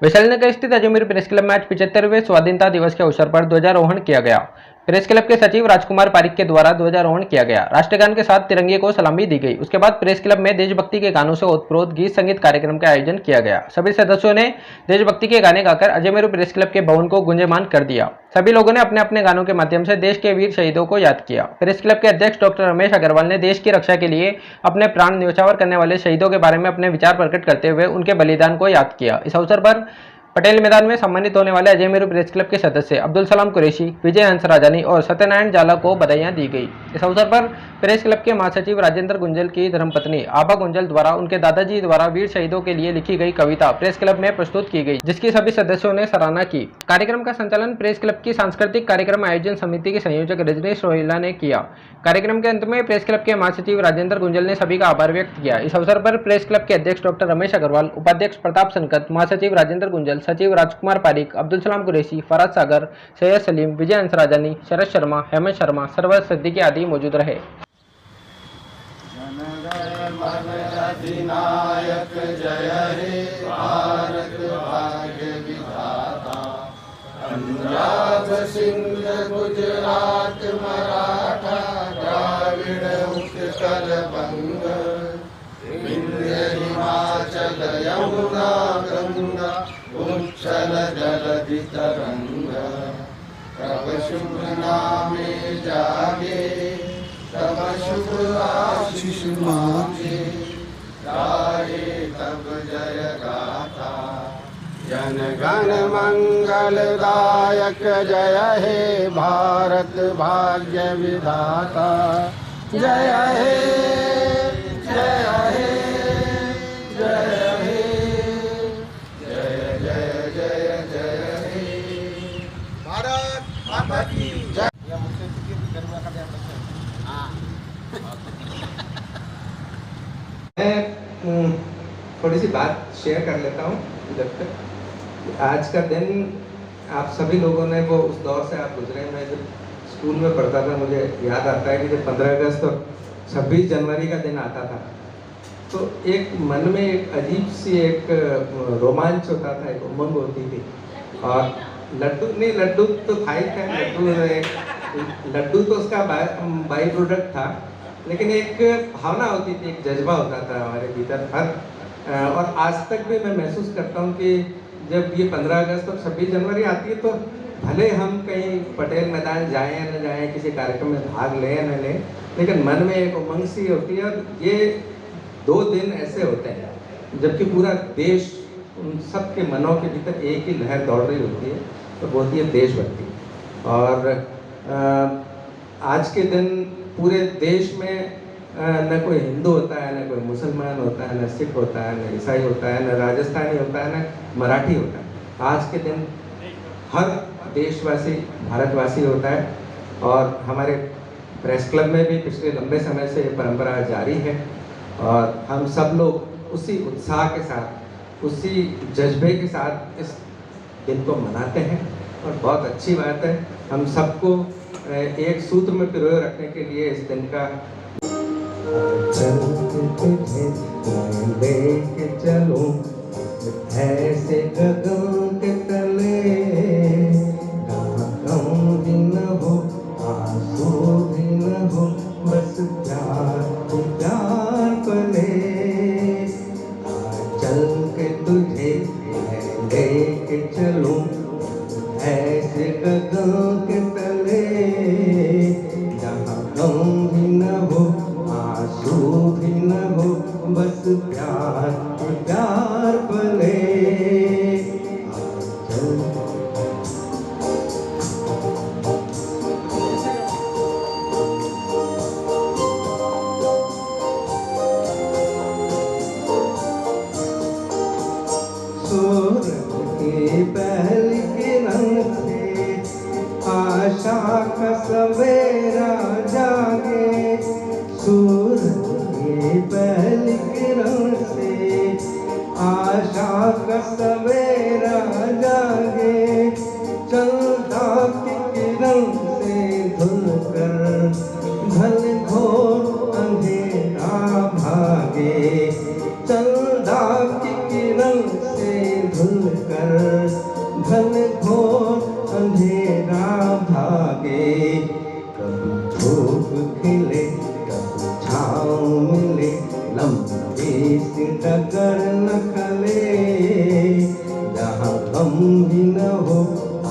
वैशाली नगर स्थित Ajmer press club में आज 75वें स्वाधीनता दिवस के अवसर पर ध्वजारोहण किया गया। प्रेस क्लब के सचिव राजकुमार पारिक के द्वारा ध्वजारोहण किया गया। राष्ट्रगान के साथ तिरंगे को सलामी दी गई। उसके बाद प्रेस क्लब में देशभक्ति के गानों से ओतप्रोत गीत संगीत कार्यक्रम का आयोजन किया गया। सभी सदस्यों ने देशभक्ति के गाने गाकर अजमेर प्रेस क्लब के भवन को गुंजयमान कर दिया। सभी लोगों ने अपने अपने गानों के माध्यम से देश के वीर शहीदों को याद किया। प्रेस क्लब के अध्यक्ष डॉक्टर रमेश अग्रवाल ने देश की रक्षा के लिए अपने प्राण न्यौछावर करने वाले शहीदों के बारे में अपने विचार प्रकट करते हुए उनके बलिदान को याद किया। इस अवसर पर पटेल मैदान में सम्मानित होने वाले अजमेर प्रेस क्लब के सदस्य अब्दुल सलाम कुरैशी, विजय हंसराजानी और सत्यनारायण जाला को बधाइयां दी गई। इस अवसर पर प्रेस क्लब के महासचिव राजेंद्र गुंजल की धर्मपत्नी आभा गुंजल द्वारा उनके दादाजी द्वारा वीर शहीदों के लिए लिखी गई कविता प्रेस क्लब में प्रस्तुत की गई, जिसकी सभी सदस्यों ने सराहना की। कार्यक्रम का संचालन प्रेस क्लब की सांस्कृतिक कार्यक्रम आयोजन समिति के संयोजक रजनीश रोहिला ने किया। कार्यक्रम के अंत में प्रेस क्लब के महासचिव राजेंद्र गुंजल ने सभी का आभार व्यक्त किया। इस अवसर पर प्रेस क्लब के अध्यक्ष डॉक्टर रमेश अग्रवाल, उपाध्यक्ष प्रताप सनकत, महासचिव राजेंद्र गुंजल, सचिव राजकुमार पारिक, अब्दुल सलाम कुरैशी, फराज सागर, सैयद सलीम, विजय हंसराजानी, शरद शर्मा, हेमंत शर्मा, सरवर सिद्दीकी आदि मौजूद रहे। अधिनायक जय हे भारत भाग्य विधाता, पंजाब सिंध गुजरात मराठा द्राविड़ उत्कल बंग, विंध्य हिमाचल यमुना गंगा उच्छल जलधि तरंग, तब शुभ नामे जागे तब शुभ आशीष मांगे, गाए तब जय गाथा। जन गण मंगलदायक जय हे भारत भाग्य विधाता, जय हे जय हे जय हे जय जय जय जय हे भारत माता की जय। मैं थोड़ी सी बात शेयर कर लेता हूँ जब तक। आज का दिन आप सभी लोगों ने वो उस दौर से आप गुजरे। मैं जब स्कूल में पढ़ता था मुझे याद आता है कि जब 15 अगस्त और 26 जनवरी का दिन आता था तो एक मन में एक अजीब सी एक रोमांच होता था, एक उमंग होती थी। और लड्डू तो था ही था, लड्डू तो उसका बाई प्रोडक्ट था, लेकिन एक भावना होती थी, एक जज्बा होता था हमारे भीतर हर। और आज तक भी मैं महसूस करता हूँ कि जब ये 15 अगस्त और 26 जनवरी आती है तो भले हम कहीं पटेल मैदान जाएं या न जाएं, किसी कार्यक्रम में भाग लें या न लें, लेकिन मन में एक उमंग सी होती है। और ये 2 दिन ऐसे होते हैं जबकि पूरा देश, उन सब के मनों के भीतर एक ही लहर दौड़ रही होती है, तो वो होती है देशभक्ति। और आज के दिन पूरे देश में न कोई हिंदू होता है, न कोई मुसलमान होता है, न सिख होता है, न ईसाई होता है, न राजस्थानी होता है, न मराठी होता है। आज के दिन हर देशवासी भारतवासी होता है। और हमारे प्रेस क्लब में भी पिछले लंबे समय से ये परंपरा जारी है और हम सब लोग उसी उत्साह के साथ, उसी जज्बे के साथ इस दिन को मनाते हैं। और बहुत अच्छी बात है, हम सबको एक सूत्र में पिरोए रखने के लिए इस दिन का लेके चलो ऐसे गगन के तले, गम भी न हो आंसू भी न हो, बस प्यार प्यार पले। चल के तुझे लेके चलो ऐसे गगन के तले, जहाँ गम भी न हो आंसू भी न हो, बस प्यार प्यार पले। सूरज की पहली किरण से आशा का सवेरा जागे, सूरज की पहली किरण से आशा का सवेरा जागे, चंदा की किरण से धुलकर घन घोर अंधेरा भागे, चंदा की किरण से धुलकर मिले लंबी सी डगर न खले, जहाँ गम भी न हो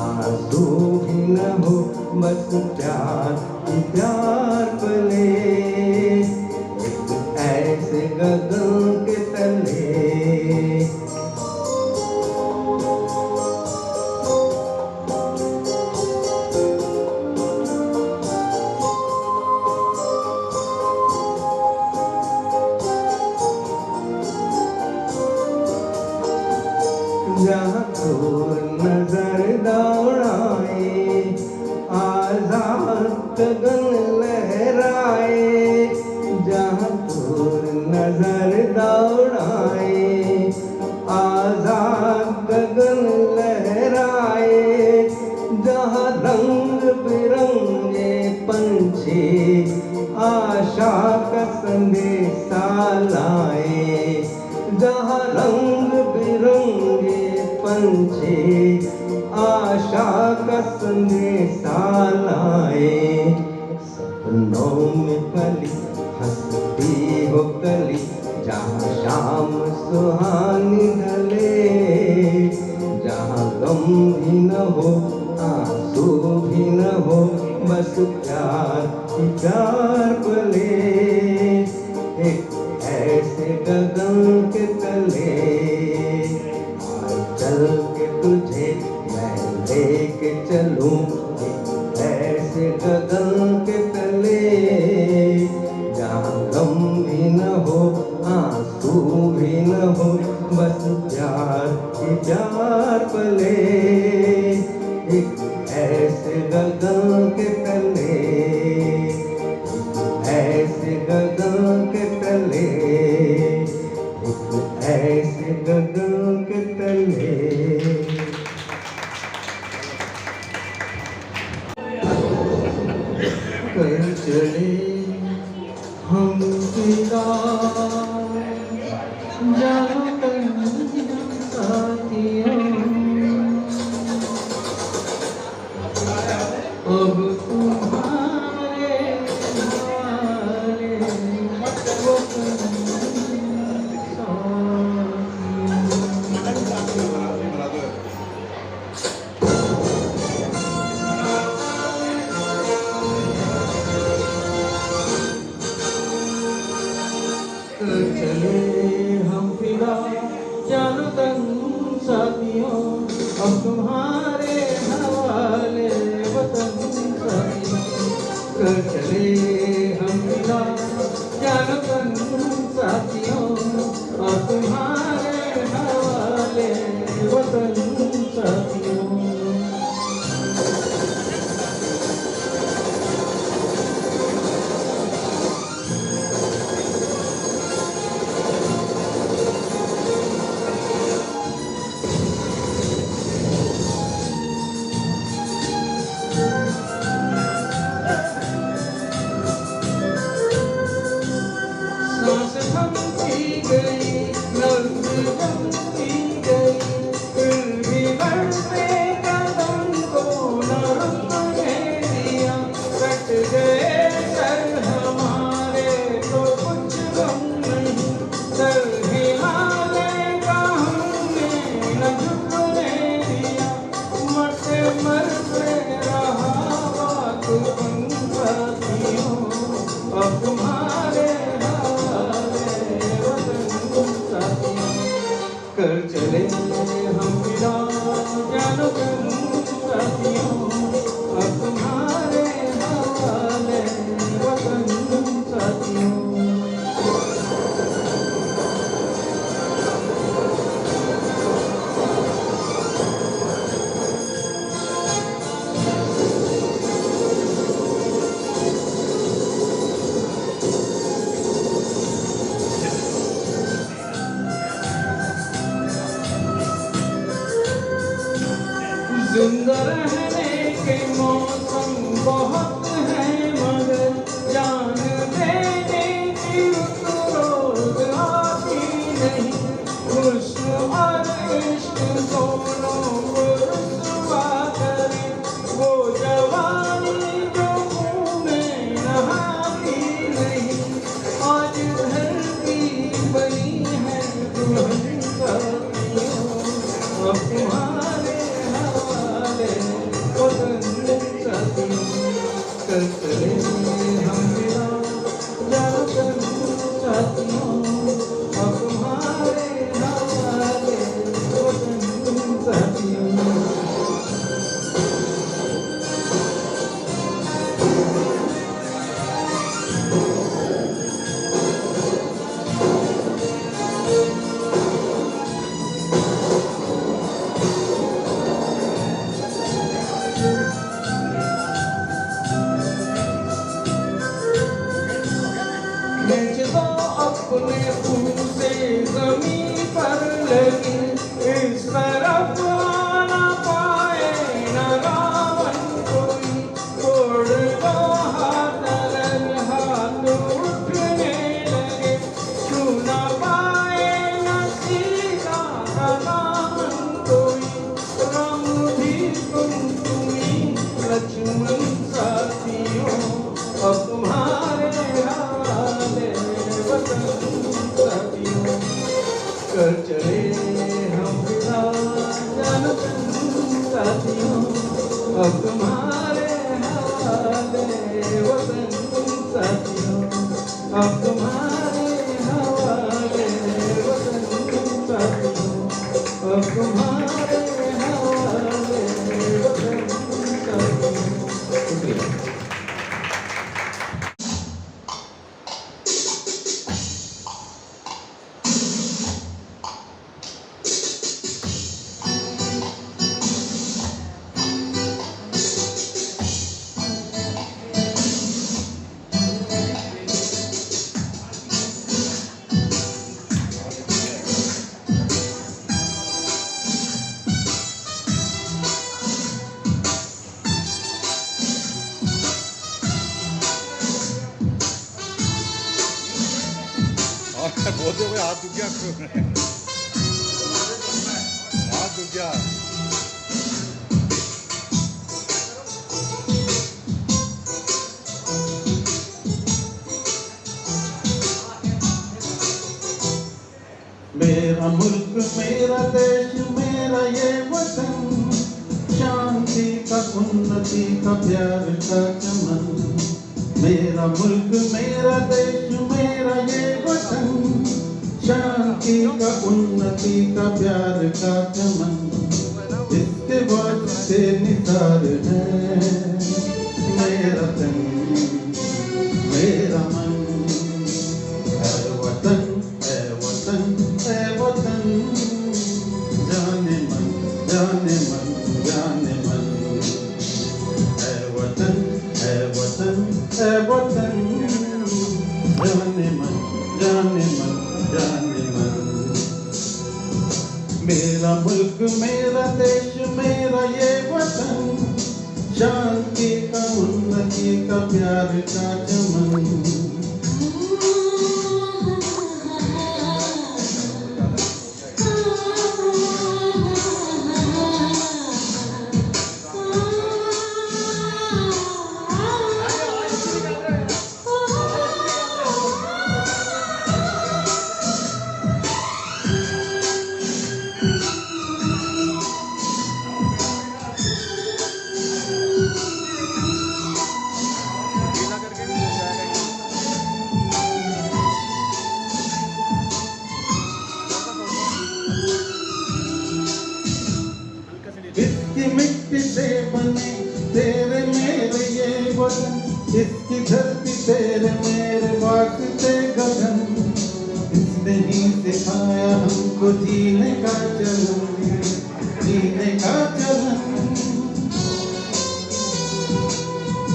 आंसू भी न हो, बस प्यार ही प्यार पले, एक ऐसे गगन के तले। जहाँ दूर नजर दौड़ाए, आजाद गगन लहराए, जहाँ दूर नजर दौड़ाए, आजाद गगन लहराए, जहाँ रंग बिरंगे पंछी आशा का संदेशा लाए, जहाँ रंग बिरंगे पंछी आशा का संदेशा लाए। सपनों में पली हंसती हो कली, जहाँ शाम सुहानी ढले, जहाँ गम भी न हो आंसू भी न हो, बस प्यार ही प्यार पले, एक ऐसे गगन के तले। चल के तुझे मैं लेके चलूं, एक ऐसे गगन के तले, जहाँ गम भी न हो आंसू भी न हो, बस प्यार ही प्यार पले, एक ऐसे गगन के तले, ऐसे गगन के तले, एक ऐसे गगन के तले। कर चले हम फिदा, जानो साथियों, अब तुम्हारे हवाले वो चले हम फिदा, जानो तन साथियों, अब तुम्हारे हवाले वतन साथियों। कर चले हम फिदा, जानो तन साथियों, अब तुम्हारे हवाले वतन साथियों। सांस थमती गई, नब्ज़ जमती गई, फिर भी बढ़ते कदम को न रुकने दिया। कट गए सर हमारे तो कुछ गम नहीं, सर हिलाने का हमने न झुकने दिया। मरते मरते रहा बात बन साथियों, अब तुम्हारे कर अपने फूल से जमीन पर लगी, इस तरफ आना पाए न रावण कोई, छोड़ दो हाथ हाथ उठने लगे, छू न पाए न सीता रावण कोई, राम भी तुम्ही लक्ष्मण साथियों, अब तुम्हारे हाले वतन साथियों, कर चले हम विदा जनतन साथियों, अब तुम्हारे हाले वतन साथियों, अब तुम्हारे हवाले वतन साथियों, अब तुम्हारे हवाले वतन साथियों। बोलते हुए हाथ दुख गया, हाथ दुख गया। मेरा मुल्क मेरा देश मेरा ये वतन, शांति का उन्नति का प्यार का चमन, मेरा मुल्क मेरा देश मेरा ये वतन, शांति का उन्नति का प्यार का चमन, इसके वास्ते निसार है मेरा तन मेरा मन, है वतन है वतन है वतन, जाने मन जाने मन जाने मन, है वतन है वतन है वतन, जाने मन जाने मन जाने मन, मेरा मुल्क मेरा देश मेरा ये वतन, शांति का उन्नति का प्यार का चमन। इसकी मिट्टी से बने तेरे मेरे ये वतन, इसकी धरती तेरे मेरे वास्ते गगन, इसने ही सिखाया हमको जीने का चलन, जीने का चलन,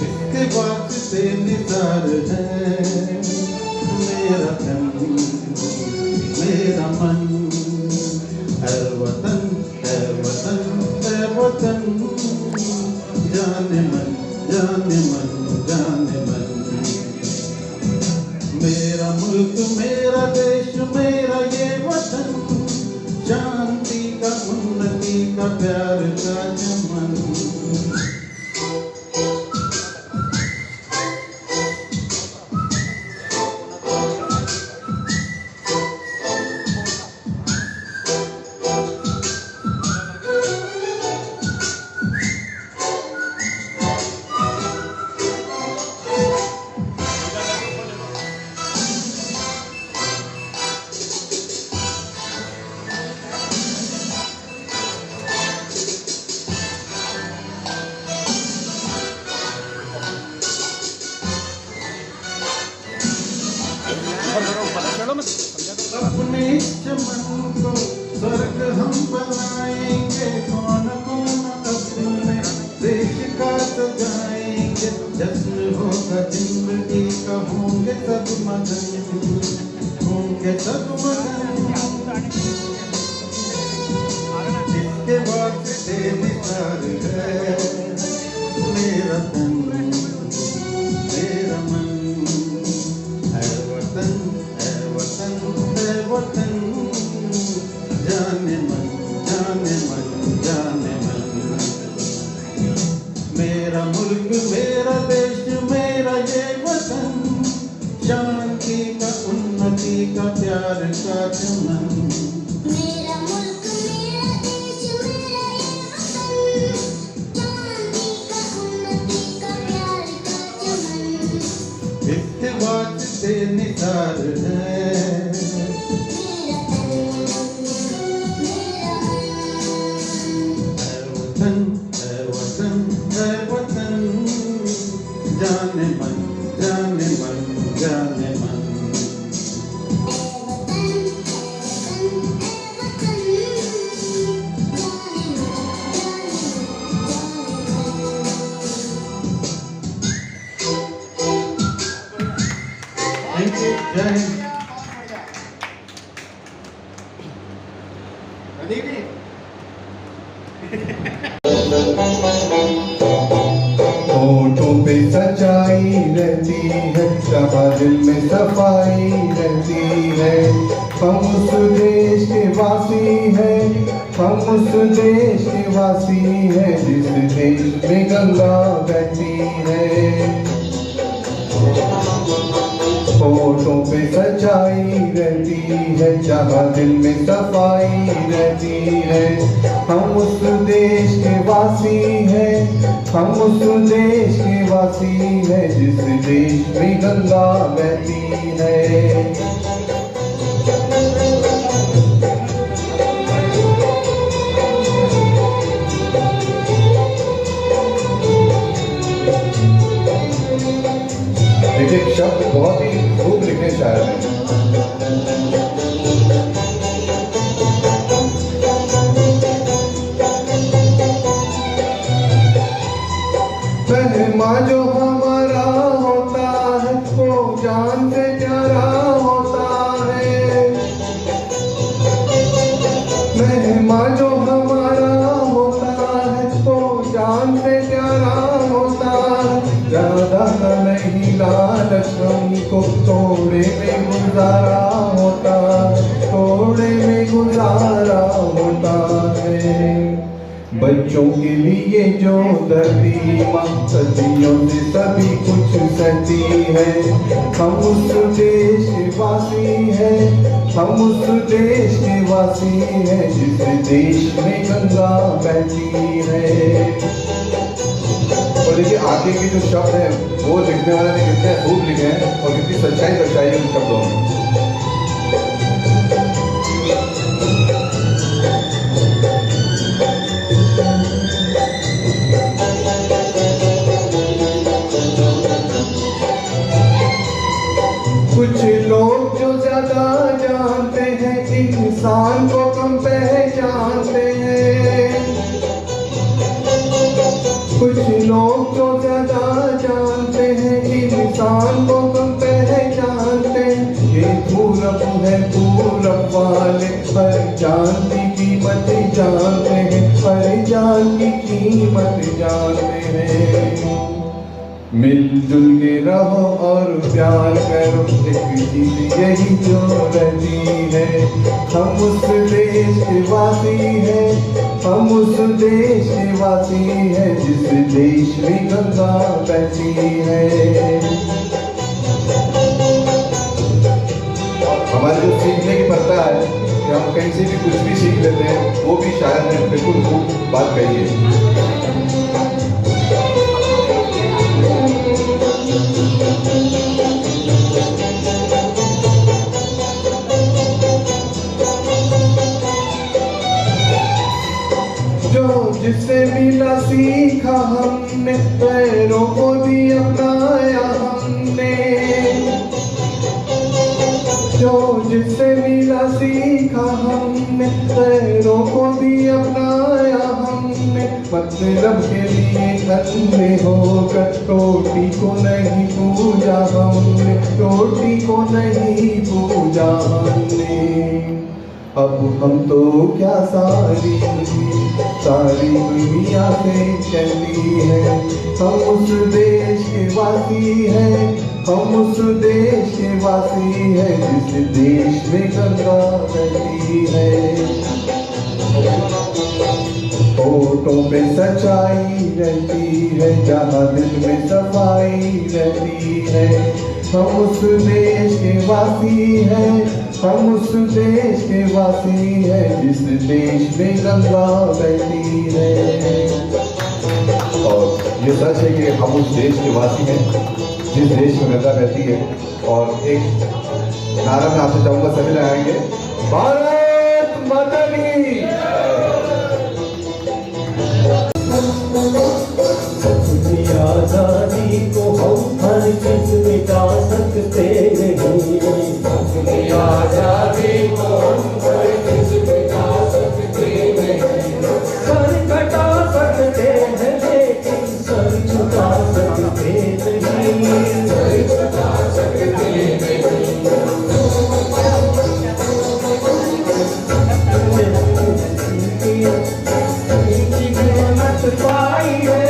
इसके वास्ते निसार है मेरा तन मेरा मन, है वतन है वतन है वतन, जाने मन जाने मन जाने मन, मेरा मुल्क मेरा देश मेरा ये वतन, शांति का उन्नति का प्यार का चमन। अपने चमन को स्वर्ग हम बनाएंगे, कौन कौन अपने देश का सजाएंगे, जश्न होगा जिंदगी का होंगे सब मगन। के सगमगन, इसके बाद से निसार है मेरा तन मेरा मन, है वतन है वतन है वतन, जाने मन जाने मन जाने मन। मेरा मुल्क मेरा देश मेरा ये वतन, शांति का उन्नति का प्यार का चमन। मेरा मुल्क मेरा देश मेरा ये वतन, शांति का उन्नति का प्यार का चमन। इसके बाद से निसार है वतन है वतन है वतन, जाने मन जाने मन जाने मन। थैंक यू, जय हिंद। होठों पे सच्चाई रहती है, जहाँ दिल में सफाई रहती है। हम उस देश के वासी हैं, हम उस देश के वासी हैं, जिस देश में गंगा बहती है। होठों पे सच्चाई रहती है, जहाँ दिल में सफाई रहती है। हम उस देश के वासी हैं, हम उस देश के वासी हैं, जिस देश में गंगा बहती है। देखिए शब्द बहुत ही खूब लिखे शायर ने। मेहमां जो हमारा होता है, वो जान से प्यारा होता है। मेहमां जो हमारा होता है, वो जान से प्यारा होता है। ज्यादा नहीं लालच हमको थोड़े में गुजारा होता है, थोड़े में गुजारा होता है। बच्चों के लिए जो धरती माँ सदियों से सभी कुछ सहती है। हम उस देश के वासी हैं, हम उस देश के वासी हैं, जिस देश में गंगा बहती है। और देखिए आगे के जो शब्द हैं वो लिखने वाले ने कितने खूब लिखे हैं और कितनी सच्चाई दर्शाई है उन शब्दों में। कुछ लोग जो ज्यादा जानते हैं, इंसान को कम पहचानते हैं। कुछ लोग जो ज्यादा जानते हैं, इंसान को कम पहचानते हैं। ये पूरब है पूरब वाले, हर जान की कीमत जानते हैं, हर जान की कीमत जानते हैं। मिलजुल के रहो और प्यार करो, एक चीज यही जो रहती है। हम उस देश के वासी हैं, हम उस देश के वासी हैं, जिस देश में गंगा बहती है। हमारे जो सीखने की पड़ता है कि हम कहीं से भी कुछ भी सीख लेते हैं, वो भी शायद ने बिल्कुल खूब बात कही है। जो जिससे मिला सीखा हमने, पैरों को भी अपनाया हमने। जो जिससे मिला सीखा हमने, पैरों को भी अपनाया हमने। मतलब के लिए अंधे होकर रोटी को नहीं पूजा हमने, रोटी को नहीं पूजा हमने। अब हम तो क्या सारी दुनिया से कहती है, हम उस देश के वासी हैं, हम उस देश के वासी हैं जिस देश में गंगा बहती है। होठों पे सच्चाई रहती है, जहाँ दिल में सफाई रहती है, हम उस देश के वासी हैं, हम उस देश के वासी हैं जिस देश में गंगा बहती है। और ये सच है कि हम उस देश के वासी हैं जिस देश में गंगा बहती है। और एक नारा मैं आपसे चाहूँगा सभी लगाएंगे, भारत माता की। आजादी को हम हर चीज मिटा सकते नहीं, अपनी आजादी को हम हर चीज मिटा सकते नहीं। सर कटा सकते हैं लेकिन सर झुका सकते नहीं, सर झुका सकते नहीं। पाई है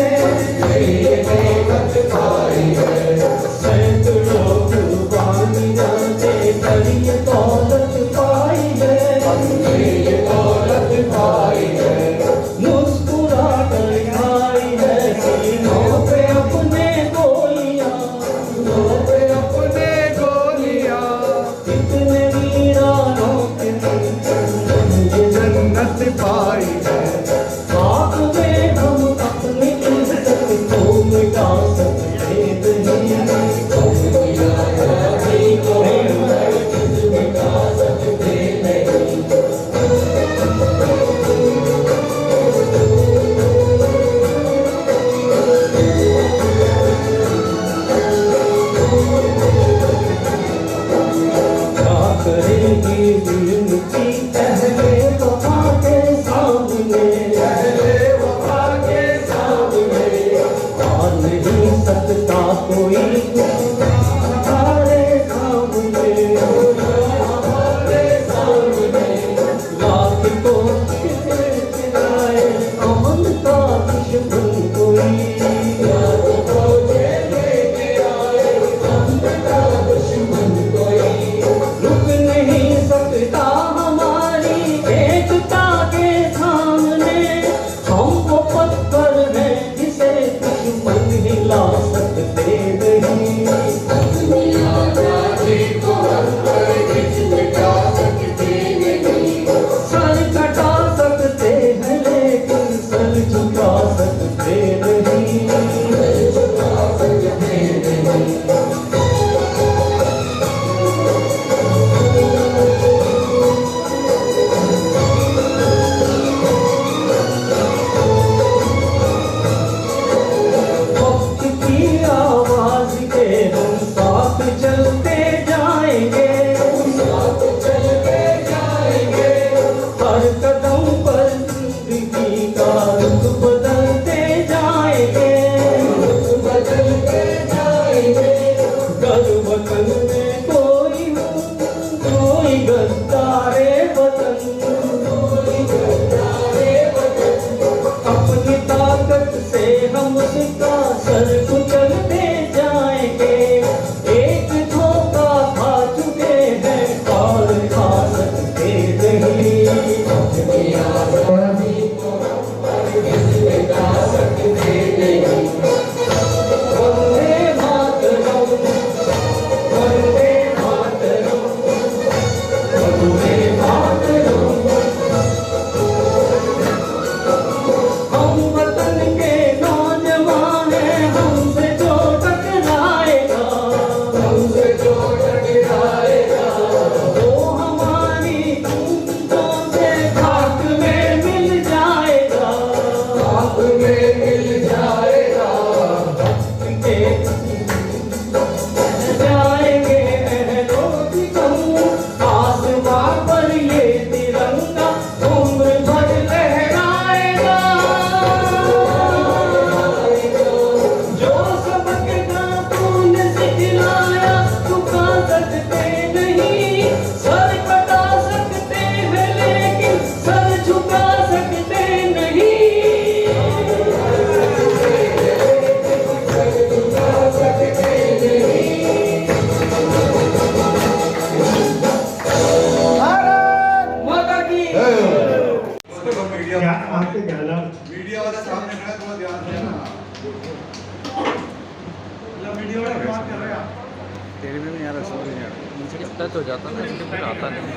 हो जाता ना, इसलिए फिर आता नहीं।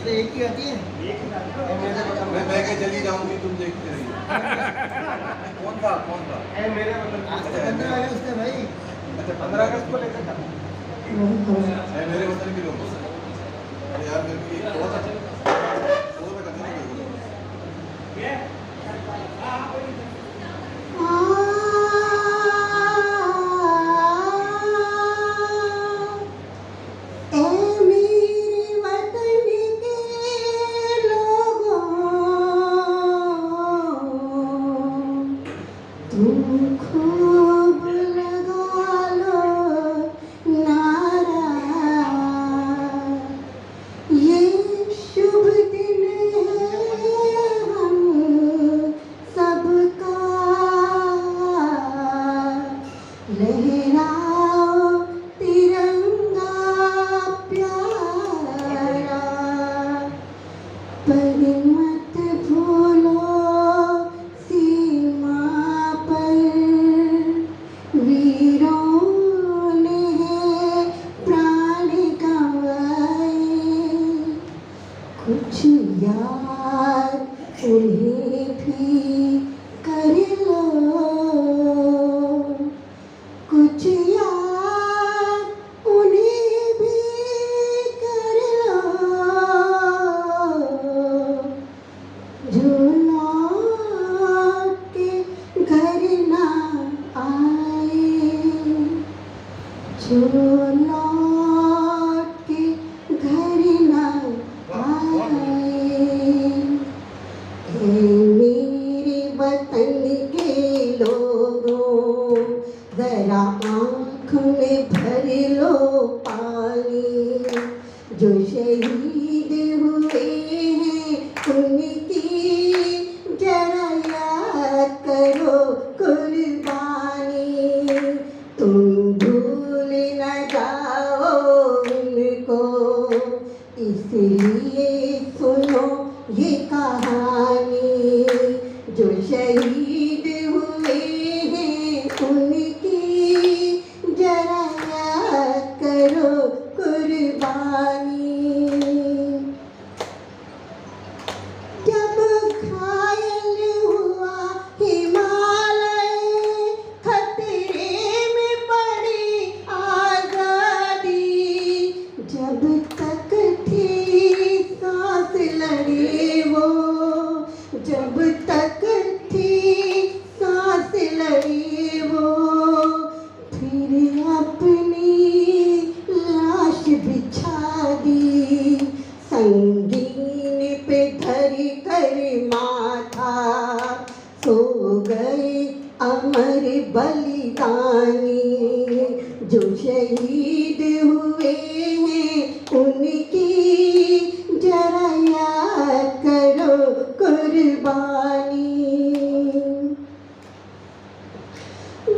एक ही आती है। मैं क्या चली जाऊंगी, तुम देखते रहिए। कौन था मेरे करने वाले उसने भाई। अच्छा 15 अगस्त को लेकर था। मेरे वतन के लोग। अरे यार मेरे को ये बहुत अच्छा वो मैं करने नहीं तुम खूब लगा लो नारा, ये शुभ दिन है हम सबका, लहराओ तिरंगा प्यारा, पर मत भूलो सीमा पर वीरों ने प्राण गंवाए, कुछ याद उन्हें भी कर लो, कुछ याद उन्हें भी कर लो, जो लौट के घर ना आए, जो लौट के घर ना आए। ऐ मेरे वतन के लोगों, जरा आँख में भर लो पानी, जो शहीद हुए हैं उनकी जरा याद करो कुर्बानी, तुम भूल न जाओ उनको, इसलिए सुनो ये कहानी, जो शहीद हुए हैं उनकी जरा याद करो कुर्बानी। जब घायल हुआ हिमालय, खतरे में पड़ी आजादी, जब तक थी सांस लड़ी वो, जब तक थी सांस लड़ी वो, फिर अपनी लाश बिछा दी, संगीन पे धर कर माथा, सो गए अमर बलिदानी, जो शहीद हुए हैं उनकी जरा याद करो कुर्बानी।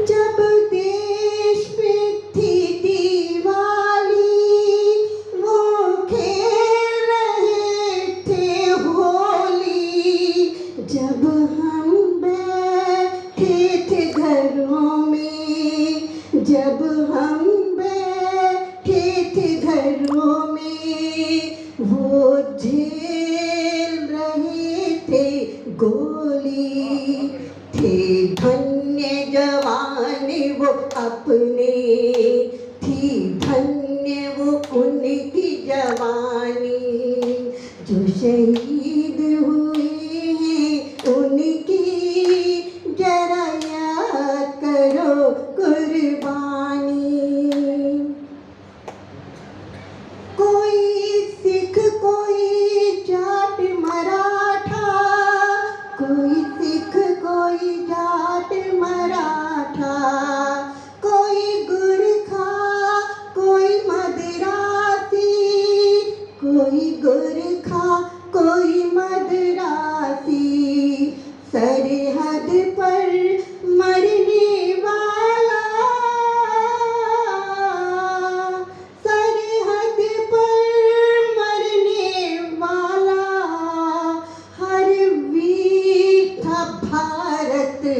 जब देश पे थी दिवाली, वो खेल रहे थे होली, जब हम बैठे थे घरों में, जब हम बैठे थे घरों में, वो झेल रहे थे गोली, थे धन्य जवान वो अपने, थी धन्य वो उनकी जवानी, जो शहीद हुए हैं उनकी जरा याद करो कुर्बानी। कोई सिख कोई जाट मराठा, कोई सिख कोई जाट मराठा, कोई गुरु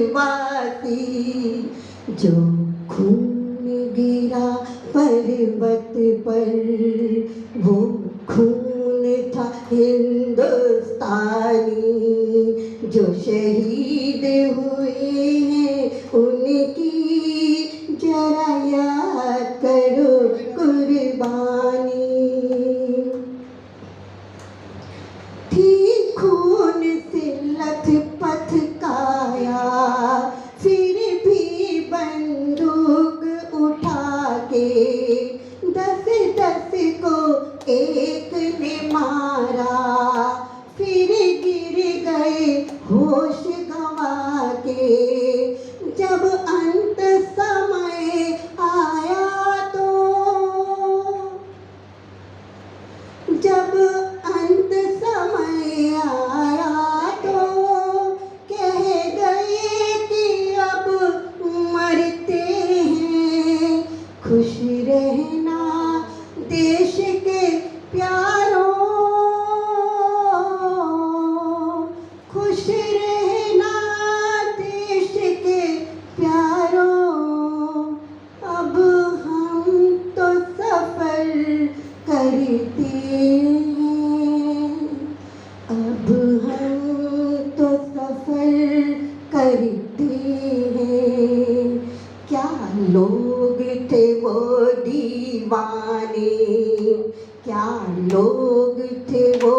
देशवासी जो खून गिरा पर्वत पर वो खून था हिंदुस्तानी जो शहीद हुए हैं उनकी जरा याद करो कुर्बानी थी खून से लथपथ काया फिर भी बंदूक उठा के 10-10 को एक ने मारा फिर गिर गए होश गंवा के जब अंत समय आया तो जब अंत समय आया तो कह गए कि अब मरते हैं खुश रहना देश के प्यारों खुश रहना देश के प्यारों अब हम तो सफर करते हैं अब हम तो सफर करते हैं क्या लोग थे वो दीवाने क्या लोग थे वो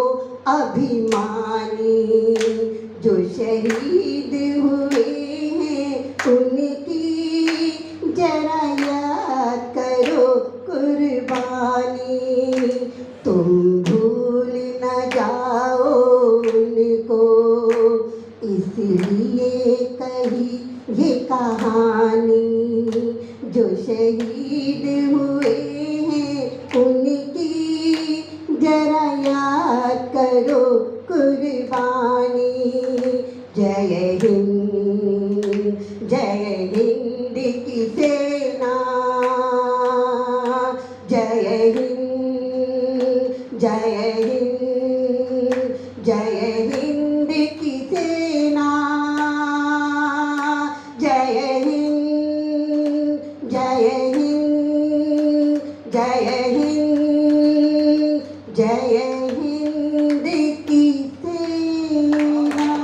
अभिमानी जो शहीद हुए हैं उनकी जरा याद करो कुर्बानी तुम भूल न जाओ उनको इसलिए कही ये कहानी जो शहीद हुए हैं उनकी जरा याद करो कुर्बानी जय हिंद की सेना जय हिंद की सेना जय हिंद की सेना।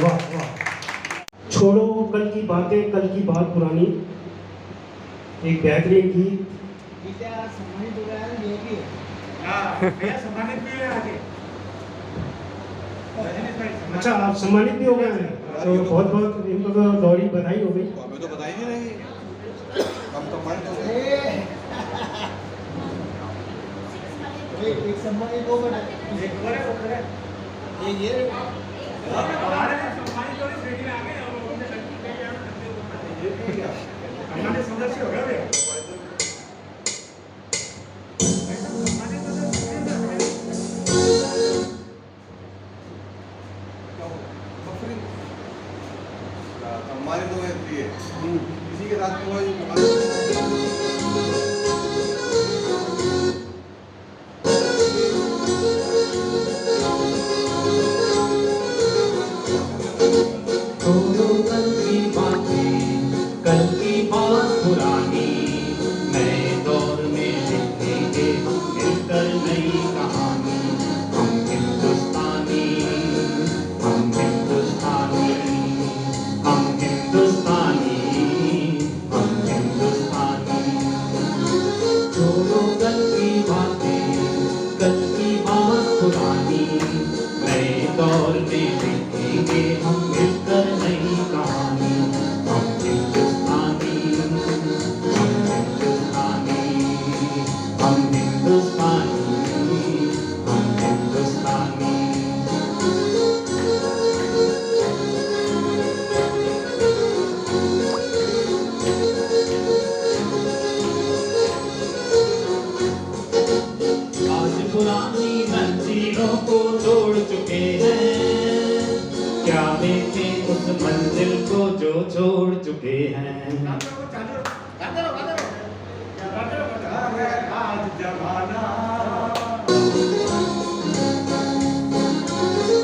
वाह वाह। छोड़ो कल की बातें कल की बात पुरानी एक बेहतरीन गीत अच्छा आप सम्मानित भी हो गए हैं तो बहुत बहुत इनको तो दौड़ी बधाई हो गई हमें तो बताई नहीं रही हम तो मान एक सम्मानित हो गए ये सदस्य हो गया हमारे तो इसी के साथ कल की बात पुरानी नए दौर में लिखेंगे मिलकर नई कहानी हम हिंदुस्तानी हम हिंदुस्तानी हम हिंदुस्तानी हम हिंदुस्तानी छोड़ो कल की बातें कल की बात पुरानी नए दौर में लिखेंगे हम मिलकर नई कहानी हम हिंदुस्तानी हम हिंदुस्तानी हम हिंदुस्तानी हम हिंदुस्तानी आज पुरानी मंजिलों को तोड़ चुके हैं क्या देखें उस मंजिल को जो छोड़ चुके हैं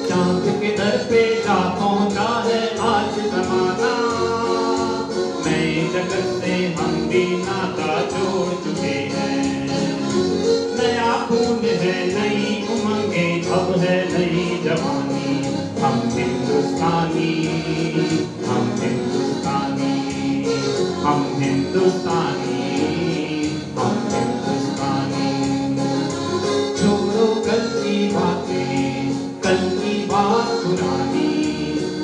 चांद के दर पे जा पहुंचा हिंदुस्तानी, हम हिंदुस्तानी। छोड़ो कल की बातें, कल की बात पुरानी,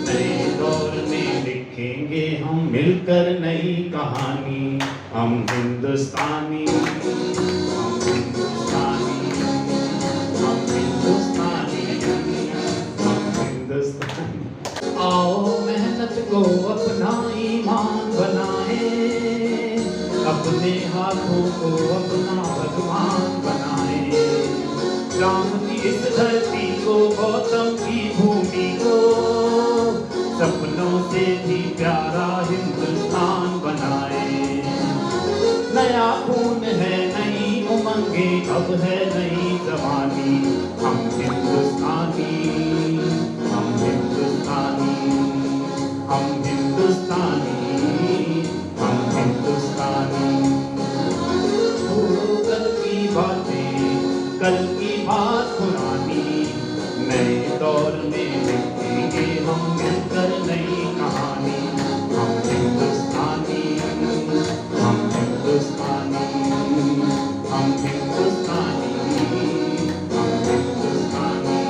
नए दौर में लिखेंगे हम मिलकर नई कहानी। हम हिंदुस्तानी, हम हिंदुस्तानी, हम हिंदुस्तानी, हम हिंदुस्तानी। आओ मेहनत को अपना ईमान बनाए, अपने हाथों को अपना भगवान बनाए। राम की इस धरती को, गौतम की भूमि को, सपनों से भी प्यारा हिंदुस्तान बनाए। नया खून है, नई उमंगे, अब है नई जवानी। हम हिंदुस्तानी, हम हिंदुस्तानी, हम हिंदुस्तानी, हम हिंदुस्तानी। छोड़ो कल की बातें, कल की बात पुरानी, नए दौर में लिखेंगे हम मिलकर नई कहानी। हम हिंदुस्तानी, हम हिंदुस्तानी, हम हिंदुस्तानी, हम हिंदुस्तानी।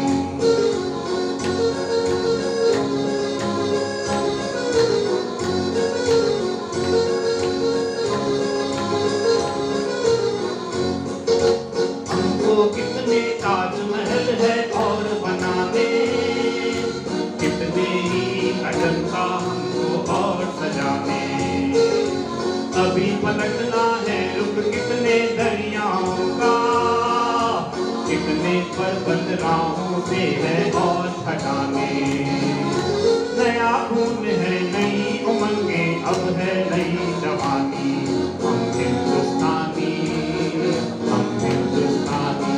हमको कितने ताजमहल है और बनाने, कितने ही अजंता हमको और सजाने। अभी पलटना है रुख कितने दरियाओं का, कितने पर्वत राहों से है और हटाने। नया खून है, नई उमंगे, अब है नई जवानी। हम हिंदुस्तानी, हम हिंदुस्तानी,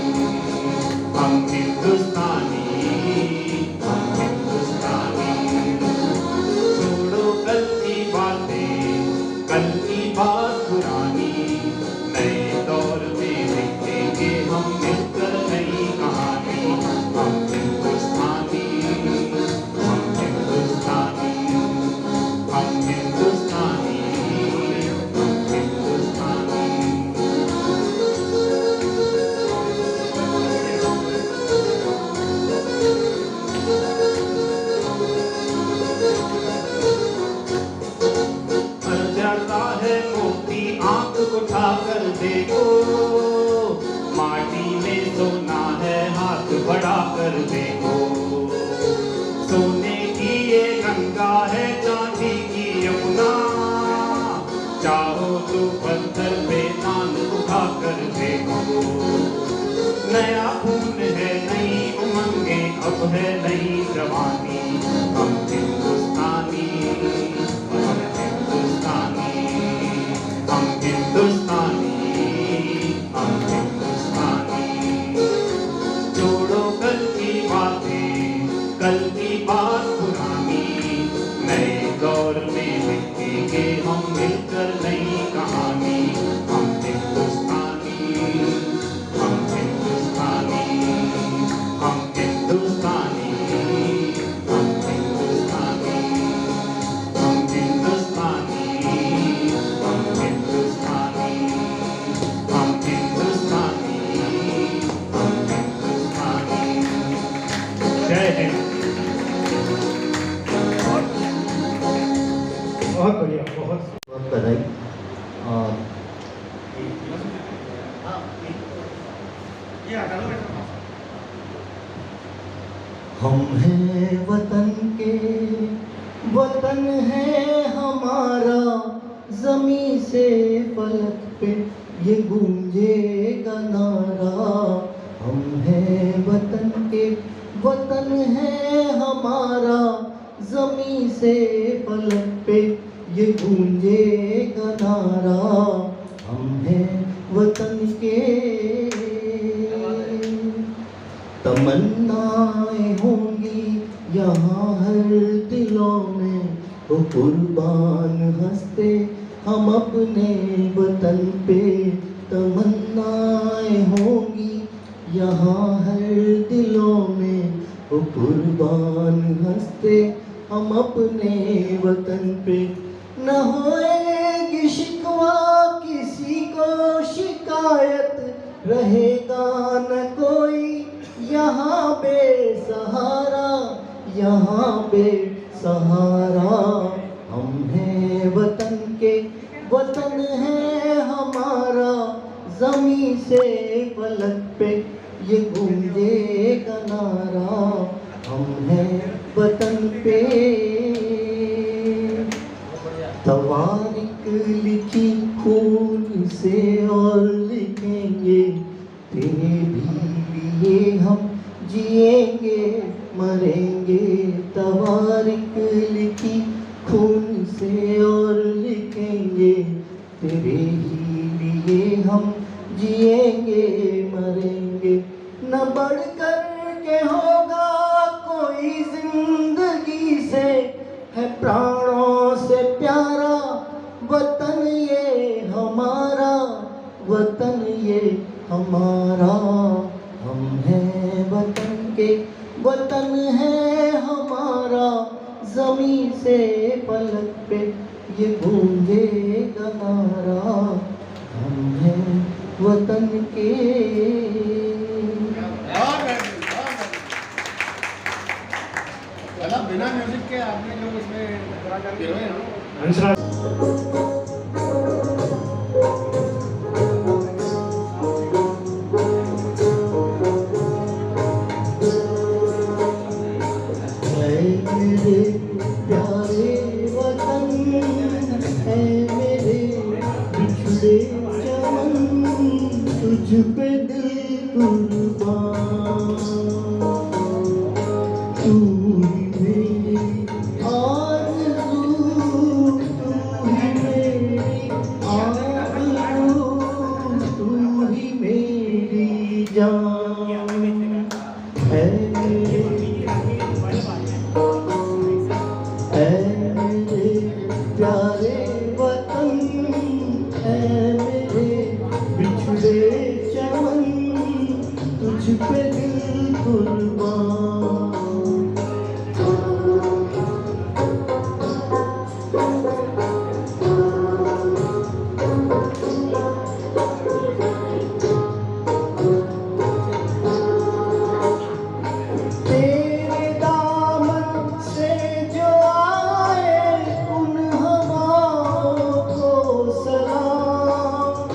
हम हिंदुस्तानी, हम हिंदुस्तानी। छोड़ो कल की बातें, कल की बात पुरानी, नए दौर में लिखेंगे हम मिलकर नई कहानी। हम हिंदुस्तानी, हम हिंदुस्तानी, हम हिंदुस्तानी, हम हिंदुस्तानी। हर जर्रा है मोती, आंख उठा कर देखो, माटी में सोना है, हाथ बढ़ा कर देखो। सोने की ये गंगा है, चांदी की यमुना, चाहो तो पत्थर पे दान उठा कर देखो। नया खून है, नई उमंगे, अब है नई जवानी। हम हिंदुस्तानी, हम हिंदुस्तानी, हम हिंदुस्तानी, हम हिंदुस्तानी। छोड़ो कल की बातें, कल की बात पुरानी, नए दौर में लिखेंगे हम मिलकर नई कहानी। हम हिंदुस्तानी, हम हिंदुस्तानी, हम हिंदुस्तानी, हम हिंदुस्तानी, हम हिंदुस्तानी, हम हिंदुस्तानी, हम हिंदुस्तानी, हम हिंदुस्तानी। जय हिंद। बहुत बढ़िया, बहुत बधाई। हम हैं वतन के, वतन है हमारा, जमी से फलक पे ये गूंजेगा नारा। हम हैं वतन के, वतन है हमारा, जमी से फलक पे ये गूंजेगा नारा। हम हैं वतन के, तमन्नाएं होंगी यहाँ हर दिलों में, वो कुर्बान हंसते हम अपने वतन पे। तमन्नाएं होंगी यहाँ हर दिलों में, वो कुर्बान हंसते हम अपने वतन पे। न होएगी शिकवा किसी को शिकायत रहेगा न कोई यहाँ बेसहारा, यहाँ बेसहारा। हम हैं वतन के, वतन है हमारा, जमी से फलक पे ये गूंजेगा नारा। हम हैं वतन पे तवारीख लिखी खून से और लिखेंगे, तेरे भी लिए हम जिएंगे मरेंगे। तवारीख लिखी खून से और लिखेंगे, तेरे ही लिए हम जिएंगे मरेंगे। न बढ़कर के होगा कोई जिंदगी से, है प्राणों से प्यारा वतन ये हमारा, वतन ये हमारा। हम हैं वतन के, वतन है हमारा, जमी से फलक पे ये गूंजेगा नारा। हम हैं वतन के। बिना म्यूजिक के आपने लोग इसमें कलाकार के हुए हैं। मेरे प्यारे वतन है, मेरे बिछड़े चमन, तुझ पे दिल कुर्बान। तू ही मेरी आरज़ू, तू ही मेरी आरज़ू, तू ही मेरी जान है। मेरे प्यारे वतन है, मेरे बिछड़े चमन, तुझ पे दिल कुर्बान। तेरे दामन से जो आए उन हवाओं को सलाम।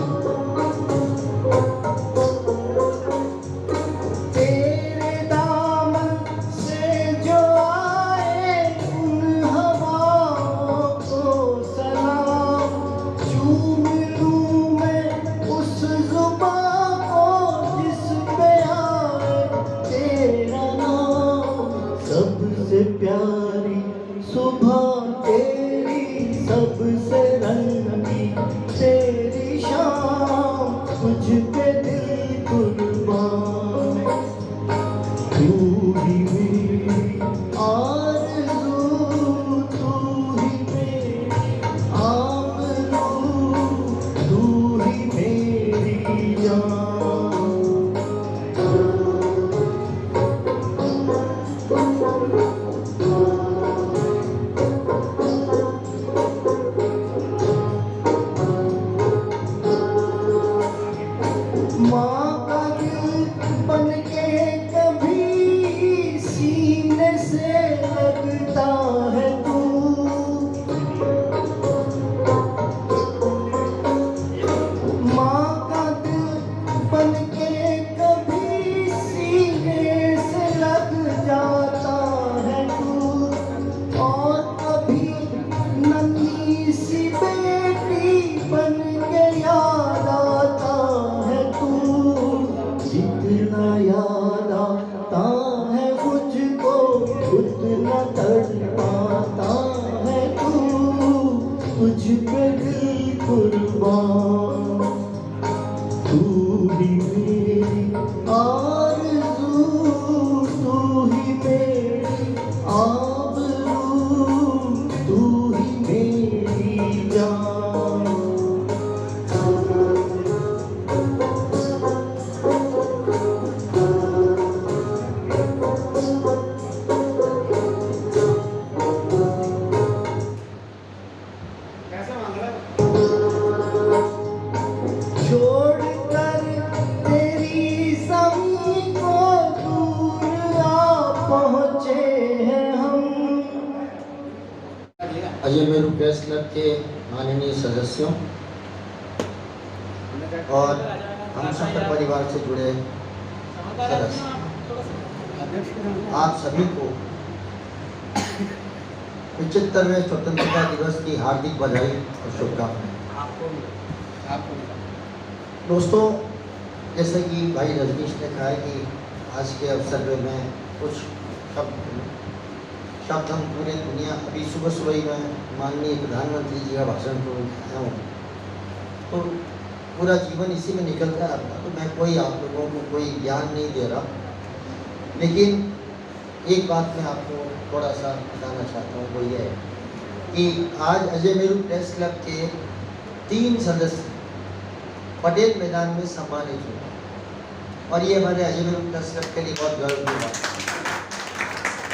तेरे दामन से जो आए उन हवाओं को सलाम। चूम लूं मैं उस ज़ुबां को जिस पे आए तेरा नाम। सबसे प्यारी सुबह तेरी, सबसे रंगी तेरी शाम, तुझ पे दिल कुर्बान। तू ही मेरी आरज़ू, तू ही मेरी आबरू, तू ही मेरी जान। माँ का दिल बन के कभी सीने से लगता है तू। माँ का दिल बन के कभी सीने से लग जाता है तू। और कभी नन्ही सी बेटी बन के याद आता है तू। जितना याद आता है मुझको, उतना तड़पाता है तू। तुझ पे दिल कुर्बान। तू ही मेरी आरज़ू, तू ही मेरी आबरू, तू ही मेरी जान। कैसा मान रहा है? अजय मेरू प्रेस क्लब के माननीय सदस्यों और हम सफर परिवार से जुड़े सदस्य, आप सभी को 75वें स्वतंत्रता दिवस की हार्दिक बधाई और शुभकामनाएं। दोस्तों, जैसे कि भाई रजनीश ने कहा है कि आज के अवसर में मैं कुछ शब्द हम पूरे दुनिया, अभी सुबह सुबह ही मैं माननीय प्रधानमंत्री जी का भाषण को आया हूँ, तो पूरा जीवन इसी में निकलता है अपना, तो मैं कोई आप लोगों को कोई ज्ञान नहीं दे रहा, लेकिन एक बात मैं आपको थोड़ा सा बताना चाहता हूँ, वो ये है कि आज अजय मेरू प्रेस क्लब के 3 सदस्य पटेल मैदान में सम्मानित हुए और ये हमारे अजय मेरू प्रेस क्लब के लिए बहुत गर्व की बात है।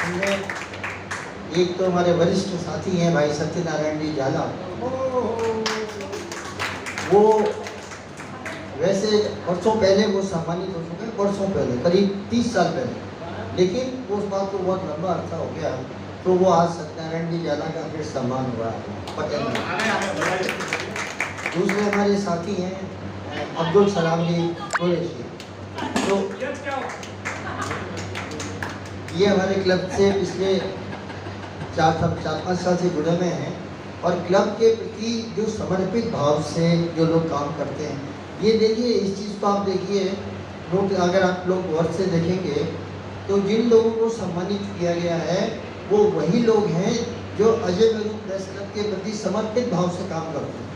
इनमें एक तो हमारे वरिष्ठ साथी हैं भाई सत्यनारायण जी झाला, वो वैसे वर्षों पहले वो सम्मानित हो चुके हैं, वर्षों पहले करीब 30 साल पहले, लेकिन उस बात को बहुत लंबा अर्थ हो गया, तो वो आज सत्यनारायण जी झाला का फिर सम्मान हुआ पटेल में। दूसरे हमारे साथी हैं अब्दुल सलाम जी कुरैशी, तो ये हमारे क्लब से पिछले 4-5 साल से जुड़े हुए हैं और क्लब के प्रति जो समर्पित भाव से जो लोग काम करते हैं, ये देखिए, इस चीज़ को आप देखिए, लोग अगर आप लोग गौर से देखेंगे तो जिन लोगों को सम्मानित किया गया है वो वही लोग हैं जो अजय मेरू प्रेस क्लब के प्रति समर्पित भाव से काम करते हैं।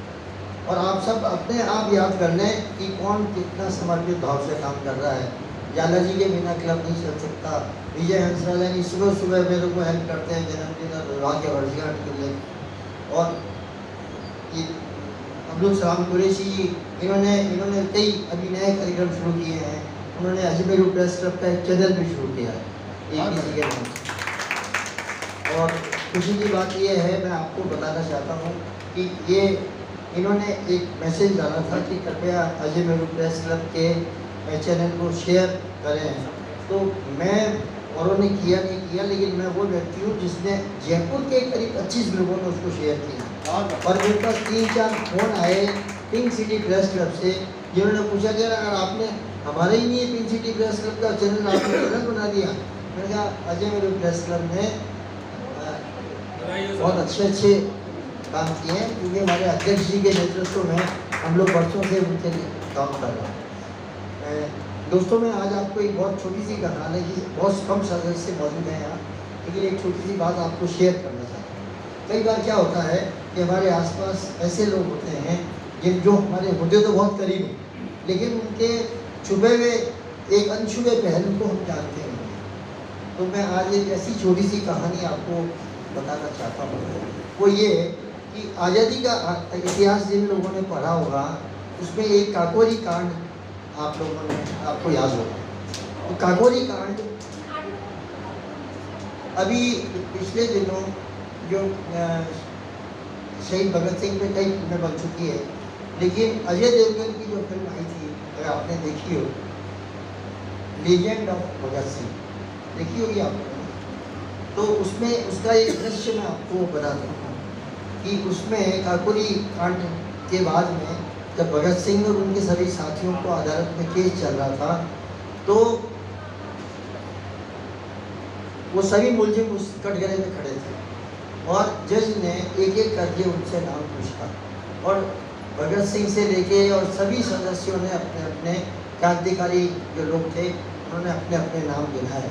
और आप सब अपने आप याद कर लें कि कौन कितना समर्पित भाव से काम कर रहा है। झाला जी के बिना क्लब नहीं चल सकता। विजय हंसराज जी सुबह सुबह मेरे को हेल्प करते हैं जन्मदिन और विवाह के वर्षगांठ के लिए, और ये अब्दुल सलाम कुरैशी जी, इन्होंने कई अभी नए कार्यक्रम शुरू किए हैं। उन्होंने अजय मेरू प्रेस क्लब का एक चैनल भी शुरू किया है ABC के नाम से। और खुशी की बात ये है, मैं आपको बताना चाहता हूँ कि ये इन्होंने एक मैसेज डाला था कि कृपया अजय मेरू प्रेस क्लब के चैनल को शेयर करें, तो मैं औरों ने किया नहीं किया, लेकिन मैं वो व्यक्ति हूँ जिसने जयपुर के करीब 25 लोगों ने उसको शेयर किया। और मेरे पास 3-4 फोन आए पिंक सिटी प्रेस क्लब से, जिन्होंने पूछा कि अगर आपने हमारे ही नहीं है पिंक सिटी प्रेस क्लब का चैनल, आपने चैनल बना दिया। मैंने कहा अजय मेरू प्रेस क्लब ने बहुत अच्छे काम किए हैं, क्योंकि हमारे अध्यक्ष जी के नेतृत्व में हम लोग वर्षों से उनके लिए काम कर रहे हैं। दोस्तों, मैं आज आपको एक बहुत छोटी सी कहानी की, बहुत कम सदस्य मौजूद हैं यहाँ, लेकिन एक छोटी सी बात आपको शेयर करना चाहता हूँ। कई बार क्या होता है कि हमारे आसपास ऐसे लोग होते हैं जिन जो हमारे होते तो बहुत करीब हैं, लेकिन उनके छुपे हुए एक अनछुए पहलू को हम जानते नहीं। तो मैं आज एक ऐसी छोटी सी कहानी आपको बताना चाहता हूँ। वो ये कि आज़ादी का इतिहास जिन लोगों ने पढ़ा होगा, उसमें एक काकोरी कांड आप लोगों ने आपको याद होगा। तो काकोरी कांड अभी पिछले दिनों जो शहीद भगत सिंह पे कई फिल्में बन चुकी है, लेकिन अजय देवगन की जो फिल्म आई थी, अगर आपने देखी हो, लीजेंड ऑफ भगत सिंह, देखी होगी आपने, तो उसमें उसका एक दृश्य मैं आपको बताता हूँ कि उसमें काकोरी कांड के बाद में जब भगत सिंह और उनके सभी साथियों को अदालत में केस चल रहा था, तो वो सभी मुलजिम उस कटघरे में खड़े थे और जज ने एक एक करके उनसे नाम पूछा, और भगत सिंह से लेके और सभी सदस्यों ने अपने अपने क्रांतिकारी जो लोग थे, उन्होंने अपने अपने नाम गिनाए।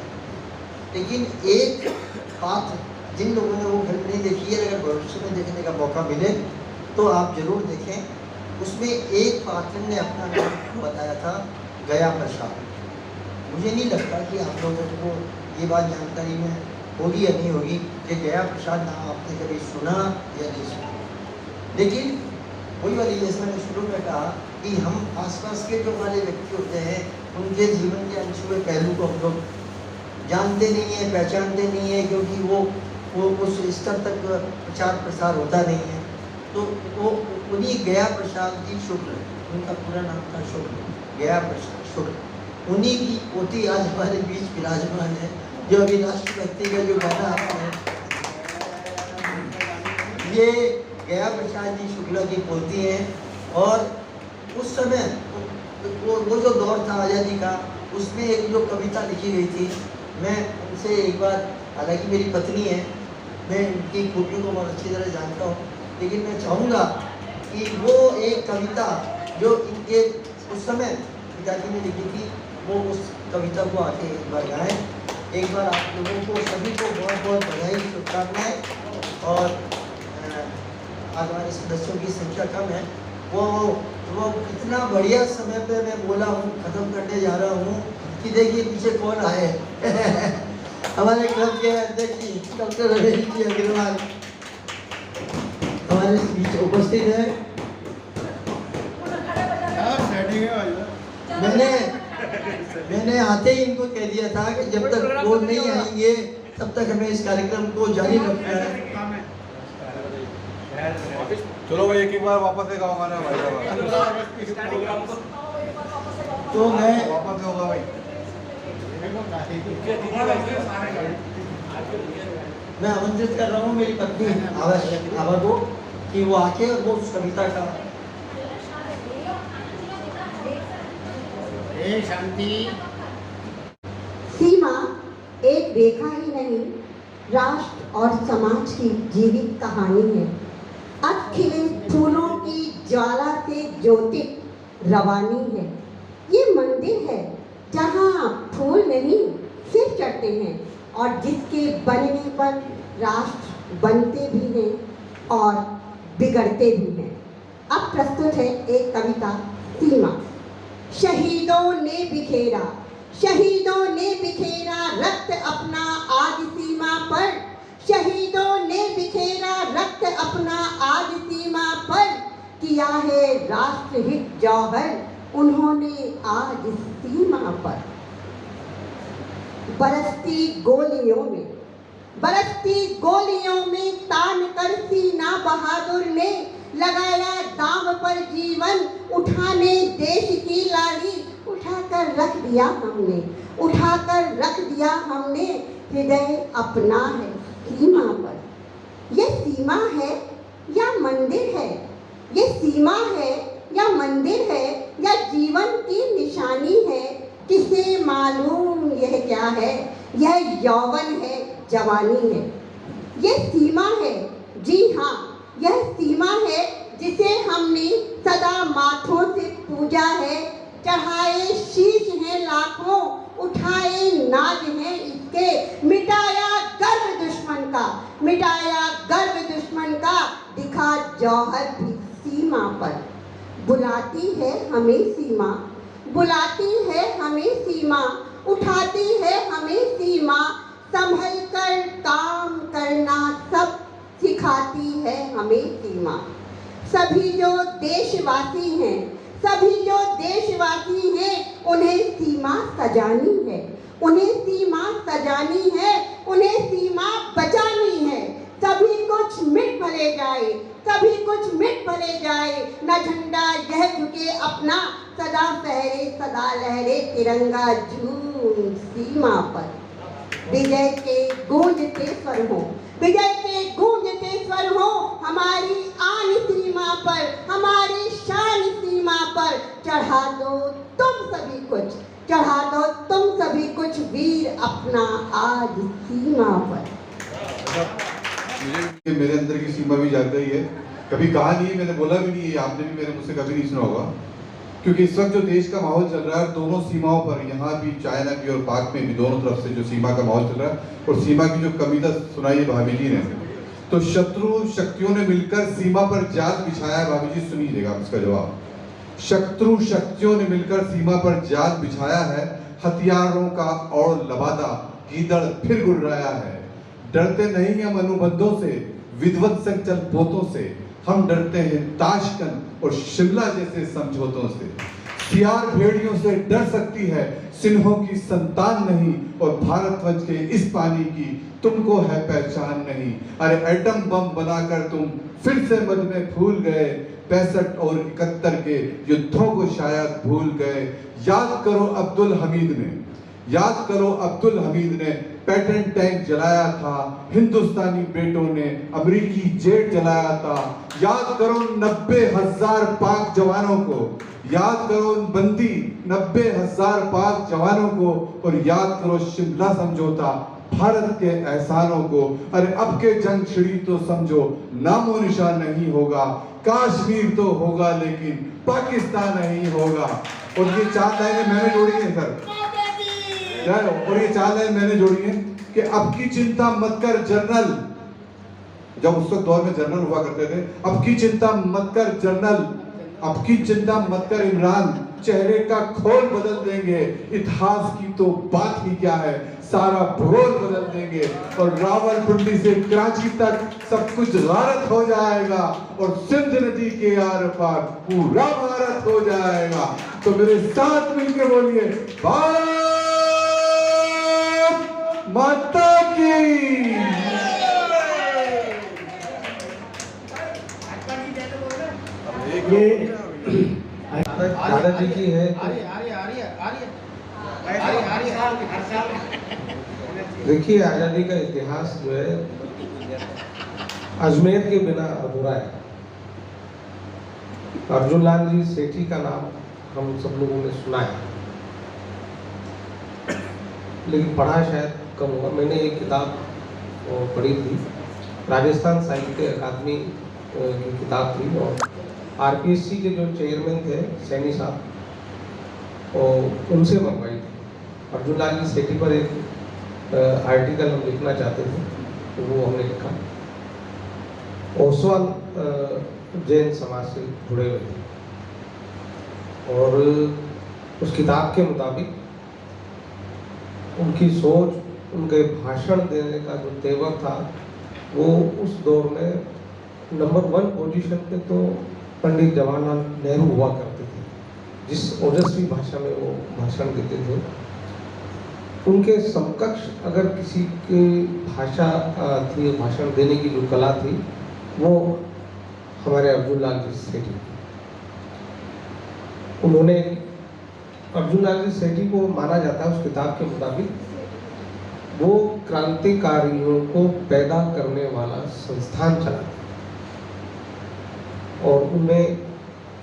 लेकिन एक बात, जिन लोगों ने वो फिल्म नहीं देखी है, अगर भविष्य में देखने का मौका मिले तो आप जरूर देखें। उसमें एक पात्र ने अपना नाम बताया था, गया प्रसाद। मुझे नहीं लगता कि आप लोगों को ये बात जानकारी में होगी या नहीं होगी कि गया प्रसाद नाम आपने कभी सुना या नहीं सुना। लेकिन वही वाली, जैसे मैंने शुरू में कहा कि हम आसपास के जो हमारे व्यक्ति होते हैं, उनके जीवन के अनछुए पहलू को हम लोग जानते नहीं है, पहचानते नहीं है, क्योंकि वो उस स्तर तक प्रचार प्रसार होता नहीं है। तो वो उन्हीं गया प्रसाद जी शुक्ल, उनका पूरा नाम था शुक्ल, गया प्रसाद शुक्ल, उन्हीं की पोती आज हमारे बीच विराजमान है, जो अभी राष्ट्रभक्ति का जो गाना आपने ये गया प्रसाद जी शुक्ला की पोती हैं और उस समय वो जो दौर था आज़ादी का, उसमें एक जो कविता लिखी गई थी, मैं उनसे एक बार, हालांकि मेरी पत्नी है, मैं इनकी खूबियों को बहुत अच्छी तरह जानता हूँ, लेकिन मैं चाहूँगा कि वो एक कविता जो इनके उस समय पिताजी ने लिखी थी, वो उस कविता को आके एक बार गाएं। एक बार आप लोगों को सभी को बहुत बहुत बधाई, शुभकामनाएं। और आज हमारे सदस्यों की संख्या कम है, वो कितना बढ़िया समय पे मैं बोला हूँ, ख़त्म करने जा रहा हूँ कि देखिए पीछे कौन आए हमारे क्लब के अध्यक्ष जी डॉक्टर रमेश जी अग्रवाल हमारे बीच उपस्थित है। मैंने आते ही इनको कह दिया था कि जब तक वो नहीं आएंगे तब तक हमें इस कार्यक्रम को जारी रखना है। चलो भाई एक बार वापस एक गाना भाई, तो मैं वापस होगा भाई। मैं आमंत्रित कर रहा हूँ मेरी पत्नी आभा को कि वो आके और वो उस कविता का सीमा एक रेखा ही नहीं, राष्ट्र और समाज की जीवित कहानी है। अब खिले फूलों की ज्वाला से ज्योतिक रवानी है। ये मंदिर है जहाँ फूल नहीं सिर चढ़ते हैं और जिसके बनने पर राष्ट्र बनते भी हैं और बिगड़ते भी हैं। अब प्रस्तुत है एक कविता, सीमा। शहीदों ने बिखेरा, शहीदों ने बिखेरा रक्त अपना आज सीमा पर, शहीदों ने बिखेरा रक्त अपना आज सीमा पर, किया है राष्ट्रहित जौहर उन्होंने आज सीमा पर। बरसती गोलियों में तान कर सीना बहादुर ने लगाया दांव पर जीवन, उठाने देश की लाड़ी, उठाकर रख दिया हमने, हृदय अपना है सीमा पर। ये सीमा है या मंदिर है, ये सीमा है या मंदिर है या जीवन की निशानी है, किसे मालूम यह क्या है, यह यौवन है जवानी है। ये सीमा है, जी हाँ यह सीमा है जिसे हमने सदा माथों से पूजा है, चढ़ाए शीश हैं लाखों, उठाए नाज हैं इसके, मिटाया गर्व दुश्मन का, दिखा जौहर भी सीमा पर। बुलाती है हमें सीमा, उठाती है हमें सीमा, संभल कर काम करना सब सिखाती है हमें सीमा। सभी जो देशवासी हैं उन्हें सीमा सजानी है, उन्हें सीमा बचानी है। सभी कुछ मिट भले जाए, न झंडा यह झुके अपना, सदा फहरे सदा लहरे तिरंगा झूम सीमा पर। विजय के गूंजते स्वर हो हमारी आन सीमा पर, हमारी शान सीमा पर, चढ़ा दो तुम सभी कुछ वीर अपना आज सीमा पर। मेरे अंदर की सीमा भी जाग गई है, कभी कहा नहीं है, मैंने बोला भी नहीं है, आपने भी मेरे मुझसे कभी नहीं सुना होगा, क्योंकि इस वक्त जो देश का माहौल चल रहा है दोनों सीमाओं पर, यहाँ भी चाइना की और पाक में भी, दोनों तरफ से जो सीमा का माहौल चल रहा है, और सीमा की जो कविता सुनाई है भाभी जी ने, तो शत्रु शक्तियों ने मिलकर सीमा पर जाल बिछाया है। भाभी जी सुनिएगा इसका जवाब। शत्रु शक्तियों ने मिलकर सीमा पर जाल बिछाया है, हथियारों का और लबादा गीदड़ फिर गुर्राया है। डरते नहीं हम अनुबंधों से, विध्वंसक चल पोतों से, हम डरते हैं ताशकंद और शिमला जैसे समझौतों से। सियार भेड़ियों से डर सकती है, सिन्हों की संतान नहीं, और भारतवंश के इस पानी की तुमको है पहचान नहीं। अरे एटम बम बनाकर तुम फिर से मद में फूल गए, 65 और 71 के युद्धों को शायद भूल गए। याद करो अब्दुल हमीद ने, याद करो अब्दुल हमीद ने पैटर्न टैंक जलाया था, हिंदुस्तानी बेटों ने अमेरिकी जेट जलाया था। याद करो 90,000 पाक जवानों को, याद करो उन बंदी 90,000 पाक जवानों को, और याद करो शिमला समझौता, भारत के एहसानों को। अरे अब के जंग छिड़ी तो समझो नामो निशान नहीं होगा, कश्मीर तो होगा लेकिन पाकिस्तान नहीं होगा। और ये 4 लाइनें मैंने जोड़ी हैं सर, और ये 4 लाइन मैंने जोड़ी हैं कि अब की चिंता मत कर जनरल, जब उस वक्त दौर में जनरल हुआ करते थे, अब की चिंता मत कर जनरल, अब की चिंता मत कर इमरान, चेहरे का खोल बदल देंगे, इतिहास की तो बात ही क्या है, सारा भूगोल बदल देंगे, और रावलपिंडी से कराची तक सब कुछ गारत हो जाएगा, और सिंध नदी के आर पार पूरा भारत हो जाएगा। तो मेरे साथ मिलकर बोलिए भारत माता की। ये दादाजी की है। देखिए, आज़ादी का इतिहास जो है अजमेर के बिना अधूरा है। अर्जुन लाल जी सेठी का नाम हम सब लोगों ने सुना है, लेकिन पढ़ा शायद कम हुआ। मैंने एक किताब पढ़ी थी, राजस्थान साहित्य अकादमी की किताब थी, और आरपीएससी के जो चेयरमैन थे सैनी साहब, और उनसे मंगवाई थी। अर्जुन लाल जी सेठी पर एक आर्टिकल हम लिखना चाहते थे, तो वो हमने लिखा। ओसवाल जैन समाज से जुड़े हुए थे, और उस किताब के मुताबिक उनकी सोच, उनके भाषण देने का जो तेवर था, वो उस दौर में नंबर 1 पोजीशन पे तो पंडित जवाहरलाल नेहरू हुआ करते थे, जिस ओजस्वी भाषा में वो भाषण देते थे। उनके समकक्ष अगर किसी की भाषा थी, भाषण देने की जो कला थी, वो हमारे अर्जुन लाल जी सेठी। उन्होंने, अर्जुन लाल जी सेठी को माना जाता है उस किताब के मुताबिक वो क्रांतिकारियों को पैदा करने वाला संस्थान चलाते, और उनमें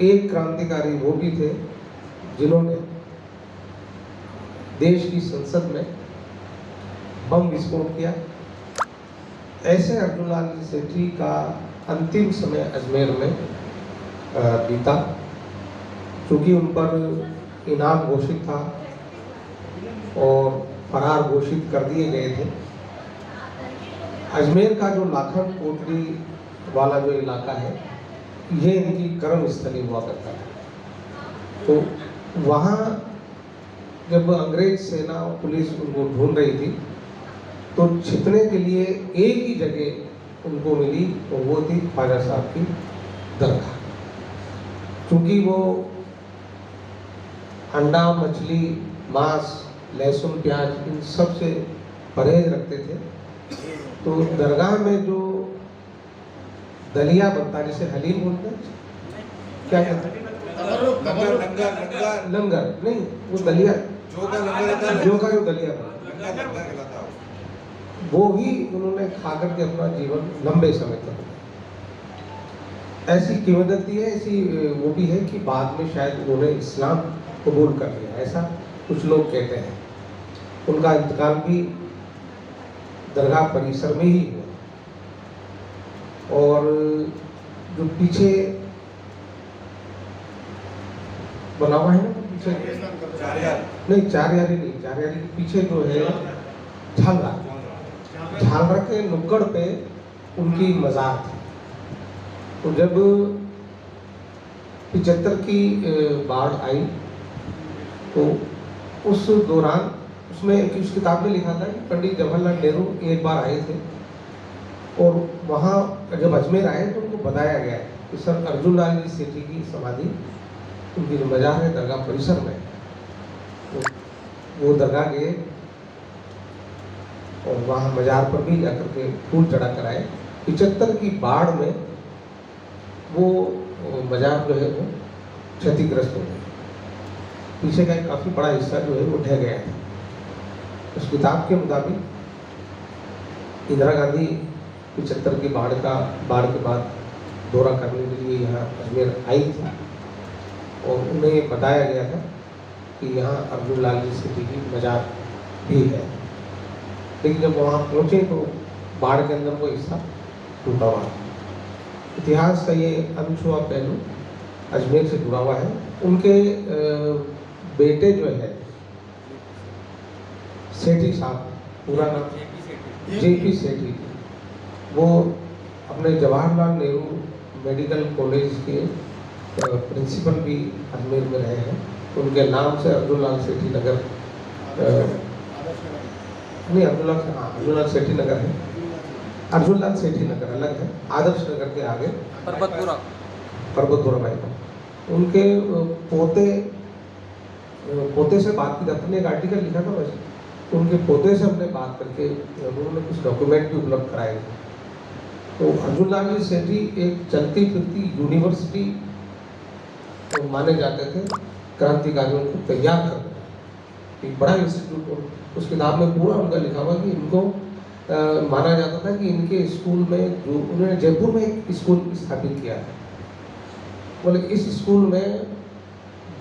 एक क्रांतिकारी वो भी थे जिन्होंने देश की संसद में बम विस्फोट किया। ऐसे अर्जुन लाल जी सेठी का अंतिम समय अजमेर में बीता, क्योंकि उन पर इनाम घोषित था और फरार घोषित कर दिए गए थे। अजमेर का जो लाखन कोटली वाला जो इलाका है, ये इनकी कर्म स्थली हुआ करता है। तो वहाँ जब अंग्रेज सेना और पुलिस उनको ढूंढ रही थी, तो छिपने के लिए एक ही जगह उनको मिली, और वो थी ख्वाजा साहब की दरगाह। क्योंकि वो अंडा, मछली, मांस, लहसुन, प्याज, इन सब से परहेज रखते थे, तो दरगाह में जो दलिया बनता, जिसे हलीम बोलते हैं, क्या कहते हैं, लंगर नहीं, वो दलिया, जो का जो दलिया बनता, वो ही उन्होंने खा करके अपना जीवन लंबे समय तक। ऐसी किंवदंती है, ऐसी वो भी है कि बाद में शायद उन्होंने इस्लाम कबूल कर लिया, ऐसा कुछ लोग कहते हैं। उनका इंतकाल भी दरगाह परिसर में ही हुआ। और जो पीछे बना हुआ है ना, पीछे नहीं, चारयारी नहीं, चारयारी के पीछे जो है झालरा, झालरा के नुक्कड़ पे उनकी मज़ार थी। तो जब 75 की बाढ़ आई, तो उस दौरान उसमें उस किताब में लिखा था कि पंडित जवाहरलाल नेहरू एक बार आए थे, और वहाँ जब अजमेर आए तो उनको बताया गया कि सर अर्जुन लाल जी सेठी की समाधि, उनकी जो मज़ार है दरगाह परिसर में, तो वो दरगाह गए और वहाँ मज़ार पर भी जाकर के फूल चढ़ा कर आए। 75 की बाढ़ में वो मज़ार जो है वो क्षतिग्रस्त हो गई, पीछे का एक काफ़ी बड़ा हिस्सा जो है वो ढह गया था। उस किताब के मुताबिक इंदिरा गांधी 75 की बाढ़ के बाद दौरा करने के लिए यहाँ अजमेर आई थी और उन्हें बताया गया था कि यहाँ अर्जुन लाल जी सेठी की मजार भी है, लेकिन जब वहाँ पहुँचे तो बाढ़ के अंदर वो हिस्सा टूटा हुआ था। इतिहास का ये अनछुआ पहलू अजमेर से जुड़ा हुआ है। उनके बेटे जो है सेठी साहब, पूरा नाम जेपी सेठी, वो अपने जवाहरलाल नेहरू मेडिकल कॉलेज के प्रिंसिपल भी अजमेर में रहे हैं। उनके नाम से अर्जुन लाल सेठी नगर नहीं, अर्जुन लाल सेठी नगर है। अर्जुन लाल सेठी नगर अलग है, आदर्श नगर के आगे पर्वतपुरा बाईपास। उनके पोते से बात की, अपने एक आर्टिकल लिखा था वैसे, तो उनके पोते से हमने बात करके उन्होंने कुछ डॉक्यूमेंट भी उपलब्ध कराए थे। तो अर्जुन लाल जी सेठी एक चलती फिरती यूनिवर्सिटी तो माने जाते थे, क्रांतिकारियों को तैयार करने का एक बड़ा इंस्टीट्यूट। उस किताब में पूरा उनका लिखा हुआ कि इनको माना जाता था कि इनके स्कूल में, जो उन्होंने जयपुर में एक स्कूल स्थापित किया है, बोले इस स्कूल में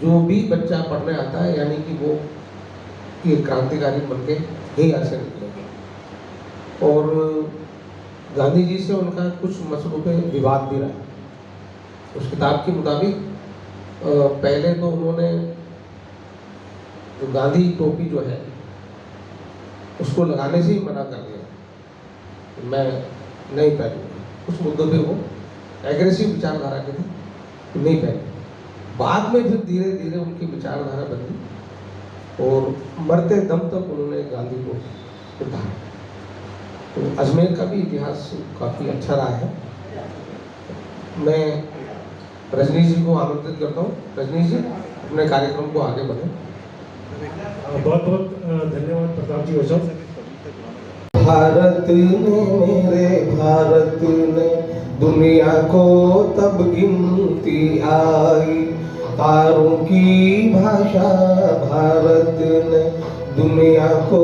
जो भी बच्चा पढ़ने आता है यानी कि वो ये क्रांतिकारी बन के ही ऐसे निकलेगा। और गांधी जी से उनका कुछ मसलों पे विवाद भी रहा। उस किताब के मुताबिक पहले तो उन्होंने जो गांधी टोपी जो है उसको लगाने से ही मना कर दिया, मैं नहीं पहनूंगा। उस मुद्दे पे वो एग्रेसिव विचारधारा के थे, नहीं पहने। बाद में फिर धीरे धीरे उनकी विचारधारा बदली और मरते दम तक उन्होंने गांधी को उतारा। तो अजमेर का भी इतिहास काफ़ी अच्छा रहा है। मैं रजनीश जी को आमंत्रित करता हूँ। रजनीश जी अपने कार्यक्रम को आगे बढ़ें। बहुत बहुत धन्यवाद प्रताप जी ओझा। भारत ने, मेरे भारत ने दुनिया को तब गिनती आई, तारों की भाषा भारत ने दुनिया को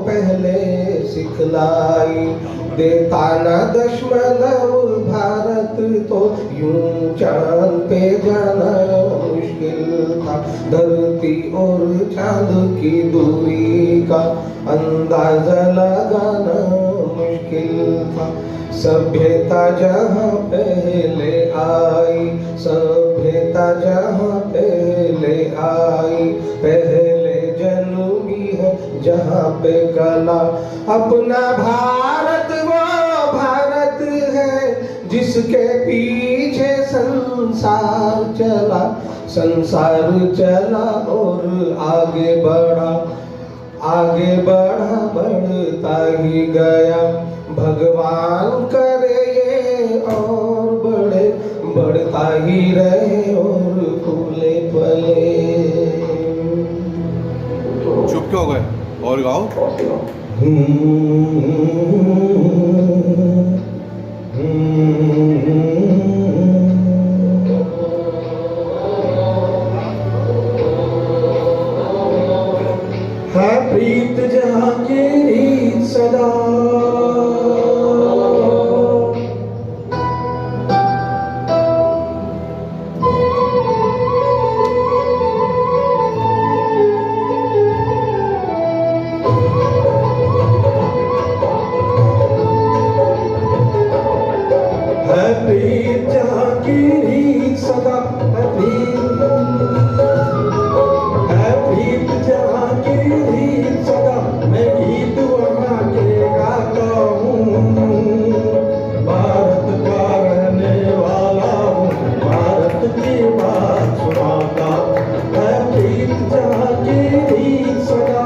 पहले सिखलाई। देता न दशमलव भारत तो यूं चांद पे जाना मुश्किल था। धरती और चांद की दूरी का अंदाजा लगाना मुश्किल था। सभ्यता जहाँ पहले आई, सभ्यता जहाँ पहले आई, पहले जन्मी है जहाँ पे कला। अपना भारत वो भारत है जिसके पीछे संसार चला, संसार चला और आगे बढ़ा, आगे बढ़ा बढ़ता ही गया। भगवान करे ये और बढ़े, बढ़ता ही रहे और फूले फले। चुप क्यों हो गए? और गाओ। है प्रीत जहाँ की रीत सदा, है प्रीत जहाँ की रीत सदा, है प्रीत जहाँ की रीत सदा। मैं गीत वहाँ के गाता हूँ, भारत का रहने वाला हूँ, भारत की बात सुनाता। है प्रीत जहाँ की रीत सदा।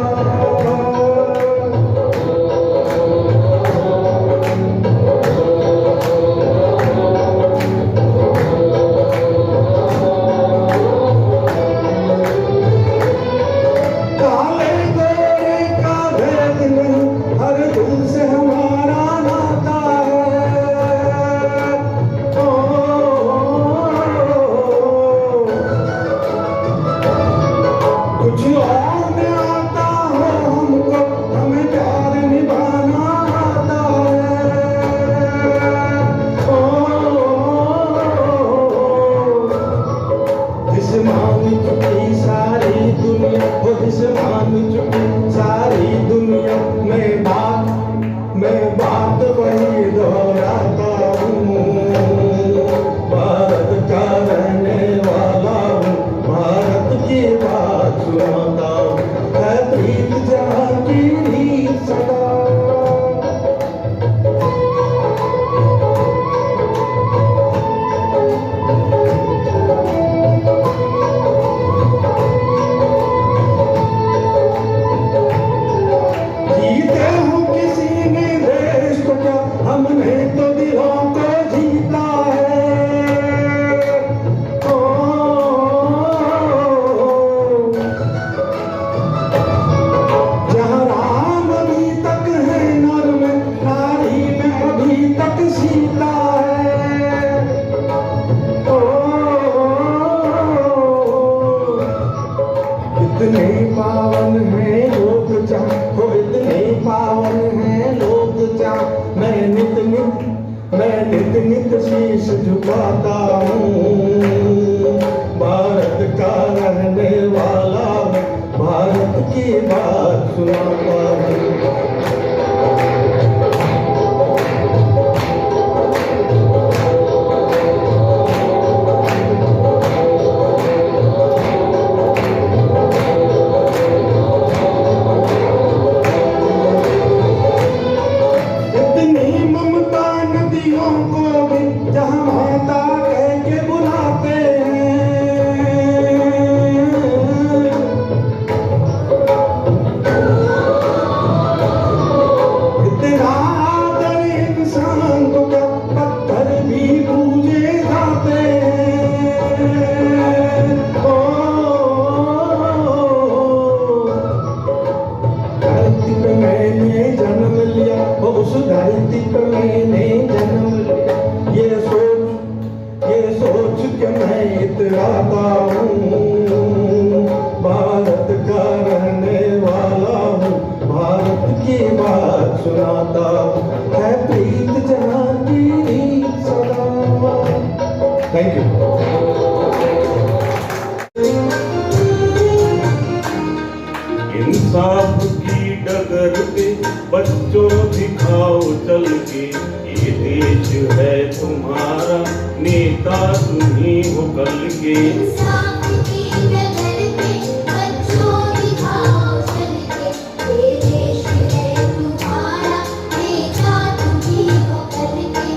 कतराता हूँ, भारत का रहने वाला हूँ, भारत की बात सुनाता हूँ, है प्रीत जहाँ की सदा। Thank you. इंसाफ की डगर पे बच्चों दिखाओ चल के, ये देश है तुम्हारा, नेता तुम्ही हो कल के। इंसाफ की डगर पे बच्चों दिखाओ चल के, ये देश है तुम्हारा, नेता तुम्ही हो कल के।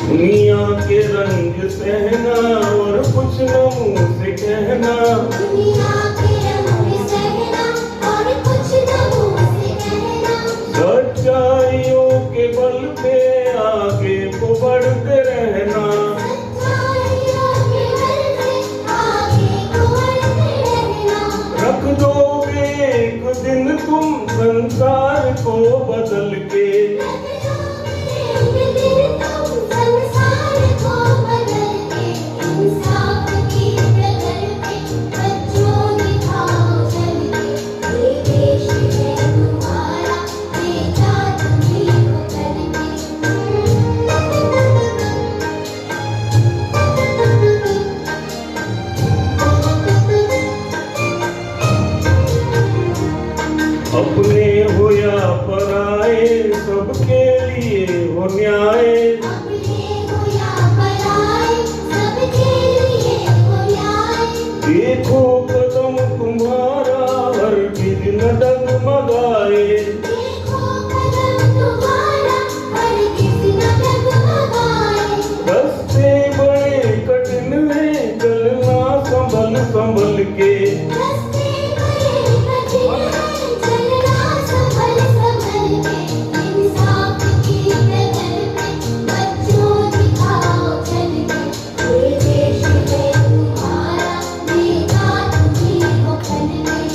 दुनिया के रंग सहना और कुछ न मुंह से कहना, दुनिया के रंग सहना और कुछ न मुंह से कहना, सच्चाइयों के बल पे आगे को बढ़ते रहना। सच्चाइयों के बल पे आगे को बढ़ते रहना। रख दोगे एक दिन तुम संसार को बदल के, संसार को बदल के। इंसाफ की डगर पे बच्चों दिखाओ चल के, ये देश है तुम्हारा, नेता तुम्ही हो कल अपने हो या पराए सबके लिए हो न्याय। अपने हो या पराए सबके लिए हो न्याय। देखो कदम तुम्हारा हर चीज न डगमगाए, देखो कदम तुम्हारा हर किसी न डगमगाए। रास्ते बड़े कठिन है चलना संभल संभल के। रास्ते बड़े कठिन हैं, चलना संभल संभल के। इंसाफ की डगर पे बच्चों दिखाओ चल के, ये देश है तुम्हारा, नेता तुम्ही हो कल के।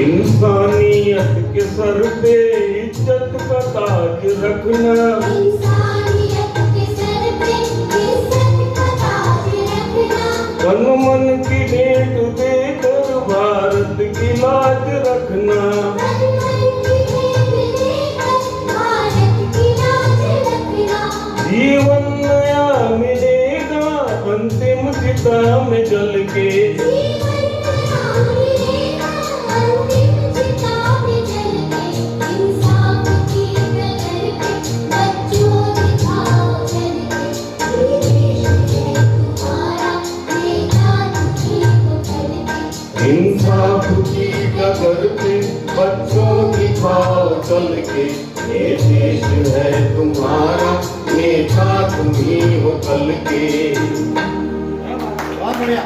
इंसानियत के सर पे इज्जत का ताज रखना, इंसानियत के सर पे इज्जत का ताज रखना। तन मन की भेंट देकर भारत की लाज रखना। तन मन की भेंट देकर भारत की लाज रखना। जीवन नया मिलेगा अंतिम चिता में जल के, जीवन नया मिलेगा अंतिम चिता में जल के। इंसाफ की डगर पे बच्चों दिखाओ चल के, ये देश है तुम्हारा, नेता तुम्ही हो कल के। इंसाफ की डगर पे बच्चों दिखाओ चल के, ये देश है तुम्हारा, नेता तुम्ही हो कल के। बहुत बढ़िया।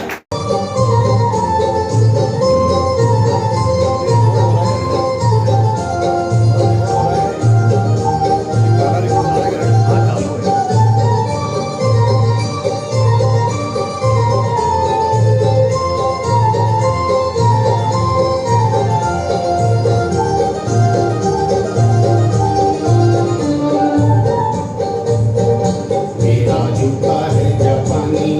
मेरा जूता है जापानी,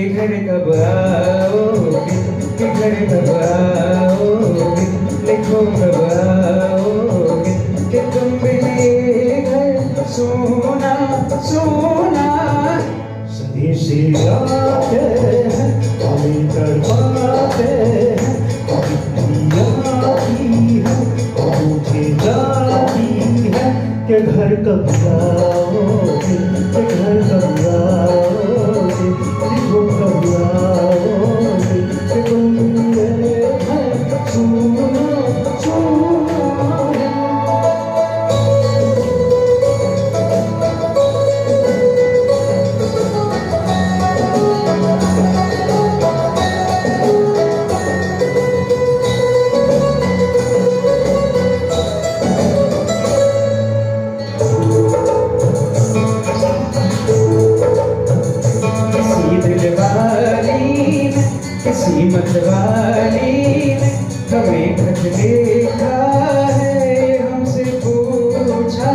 कि घर कब आओगे, कि घर कब आओगे, लिखो कब आओगे, कि तुम बिने घर सोना सोना। संदेशे आते हैं, हमें करवाते हैं, कभी आती है, मुझे जाती है, कि घर कब आओगे, कि घर कब आओगे, लिखो कब आओगे, कि तुम मेरे घर सोना सोना। किसी मतवाली ने हमें खत देखा है, हमसे पूछा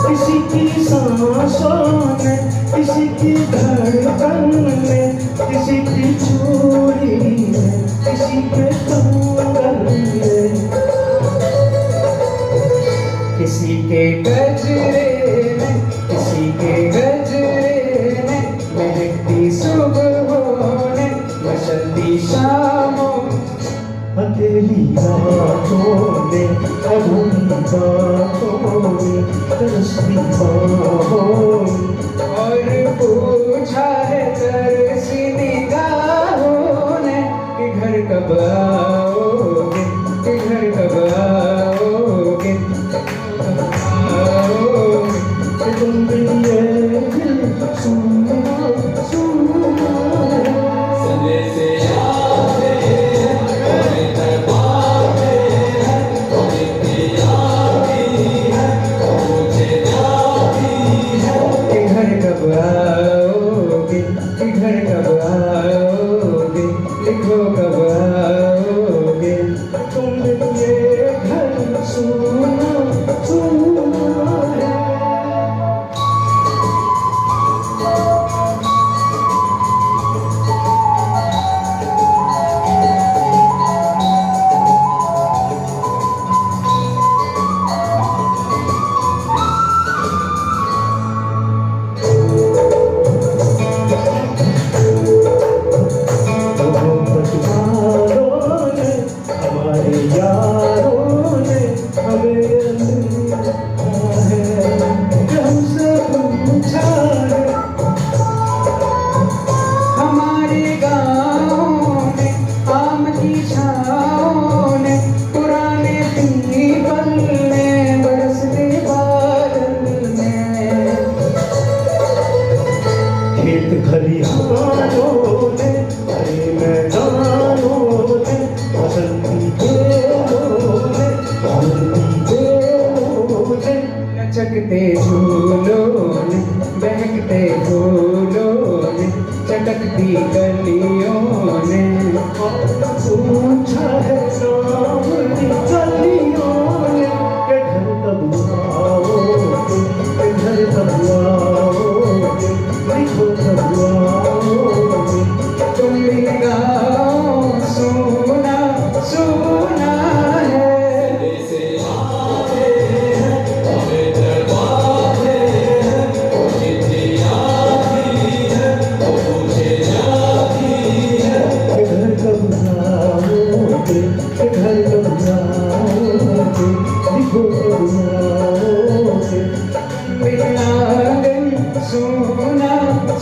किसी की सांसों में, किसी की धड़कन में, किसी की चूड़ी में, किसी के कंगन में, किसी के गजरे में, किसी के गजरे में, महकती सुबहों ने, मचलती शामों, अकेली रातों ने, अधूरी बातों ने, तरसती बाहों ने, और पूछा है तरसी निगाहों ने, कि घर कब आओगे, कि घर कब आओगे, आओगे, कि तुम बिन ये दिल सुना सुना। संदेशे आते हैं, हमें करवाते हैं, हमें आती है, मुझे जाती है, कि घर कब आओगे, कि घर कब आओगे, लिखो कब आओगे, तुम बिन ये घर सुना सुना है। मोहब्बत वालों ने, हमारे यारों ने हमें कहा है, कि हमसे पूछा है, हमारे गाँव में आम की छाँव ने, पुराने पीपल में, बरसते बादल में, खेत खलिहानों ने, हरे मैदानों ने, बसंती बेलों ने, बसंती बेलों ने, लचकते झूलों ने, बहकते फूलों ने, चटकती गलियों ने, पूछा है नाम गलियों ने, कि घर कब आओगे, कि घर कब आओगे, लिखो कब आओगे, तुम मेरे गाँव सोना सोना है। कि घर कब आओगे, कि घर कब आओगे, लिखो कब आओगे, मेरा आंगन सोना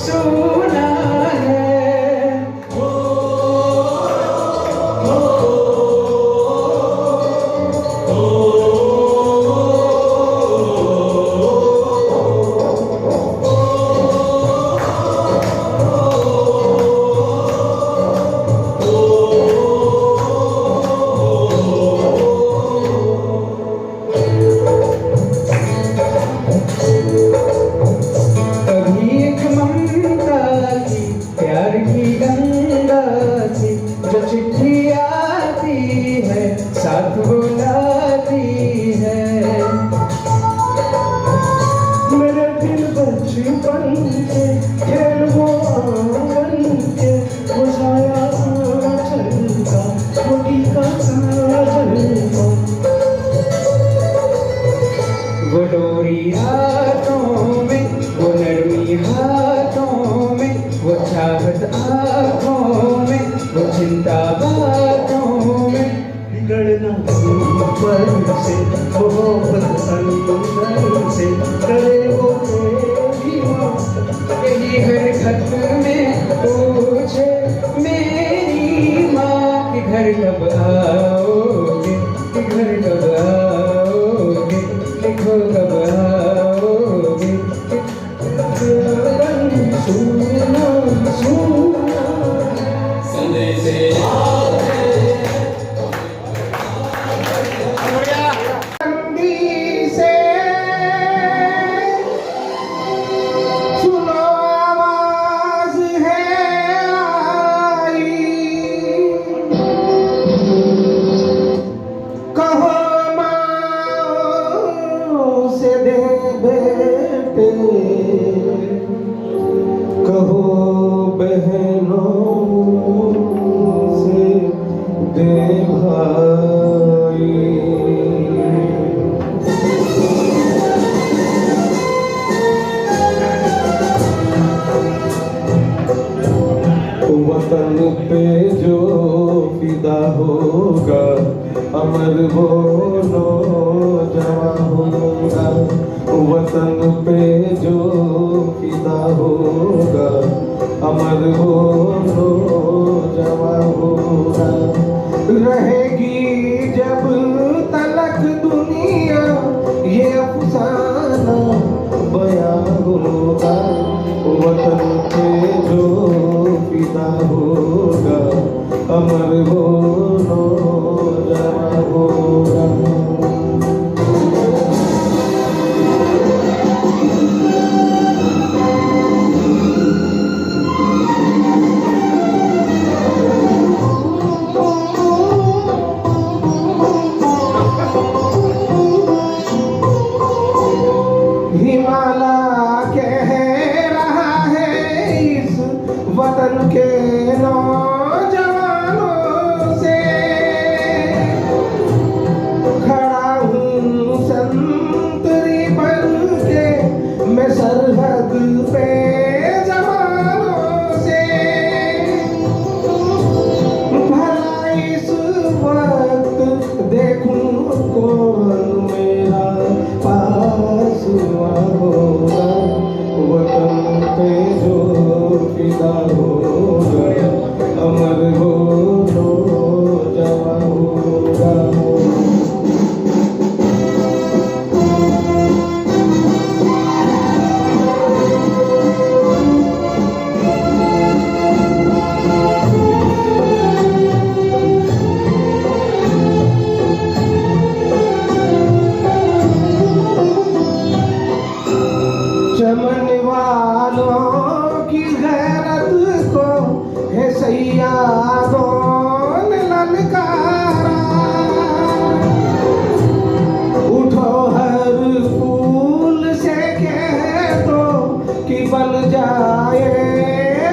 सोना है। कभी एक ममता से करे वो मेरी माँ, यही हर खत में पूछे मेरी माँ कि घर कब आओगे, कि घर कब आओगे, लिखो कब आओगे, सुना सुना संदेश कहो बहनों से दे भाई। वतन पे जो फिदा होगा अमर वो नौजवान होगा। वतन पे जो फिदा होगा अमर वो नौजवान होगा। रहेगी जब तलक दुनिया ये अफसाना बयां होगा। वतन पे जो फिदा होगा अमर वो नौजवान होगा। वतन के नौजवानों से खड़ा हूँ संतरी बन के मैं सरहद पे जवानों से। भला इस वक्त देखूं कौन मेरा पास होगा। वतन पे जो फिदा होगा अमर हो नौजवान होगा। चमन वालों की गैरत को है सैयादों ने ललकारा। उठो हर फूल से कह दो कि बन जाए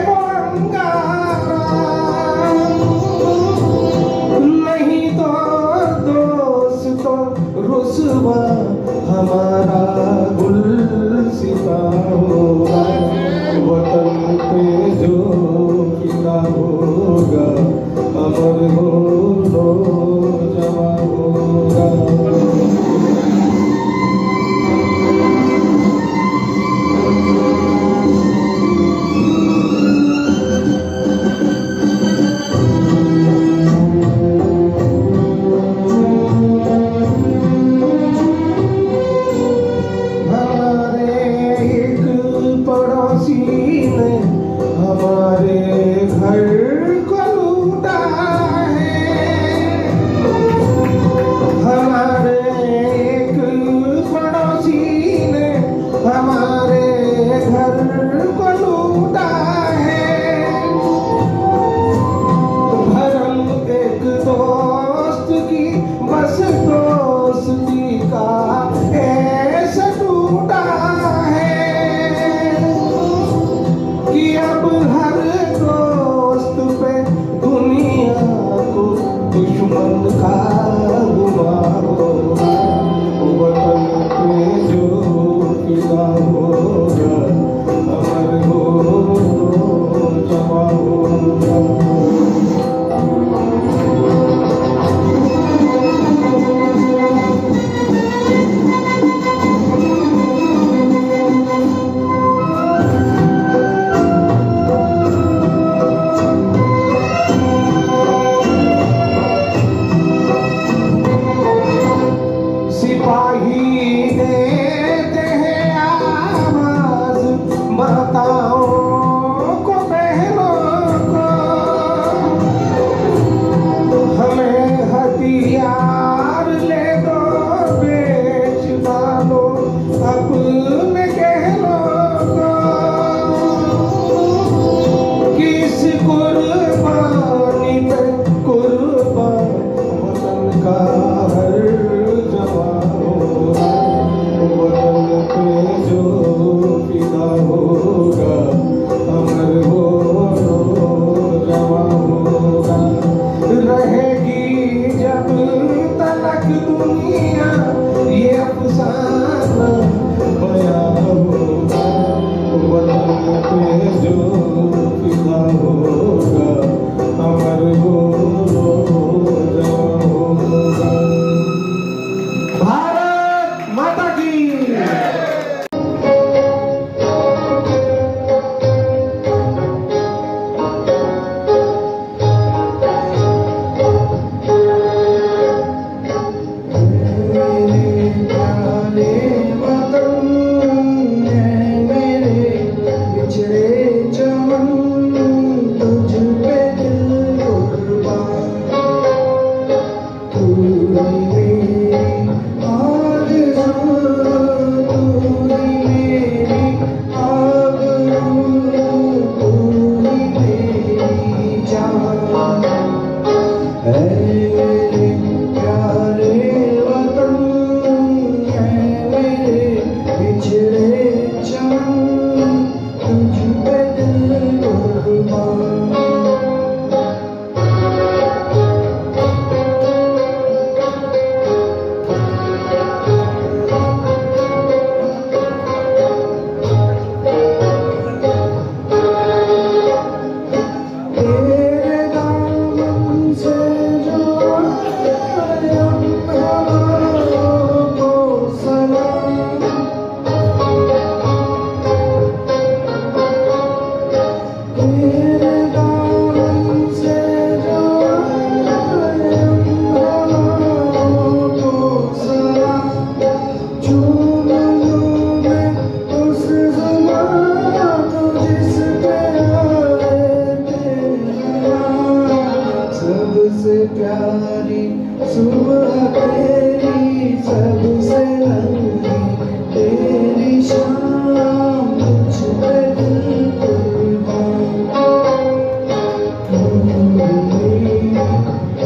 वो अंगारा। नहीं तो दोस्तों रुसवा हमारा गुलसिता होगा। वतन पे जो फिदा होगा अमर हो नौजवान होगा। हमारे घर को लूटा है। हमारे एक पड़ोसी ने हमारे घर को लूटा है। भरम एक दोस्त की बस दोस्ती का ऐसा टूटा है कि अब हर दोस्त पे दुनिया को दुश्मन का गुमान होगा। वतन पे जो फिदा होगा अमर हो नौजवान होगा। जो पिता होगा अमर हो जाऊंगा। भारत माता की सबसे प्यारी सुबह तेरी, सबसे रंगी तेरी शाम, मुझ पे दिल कुर्बान। तू ही मेरी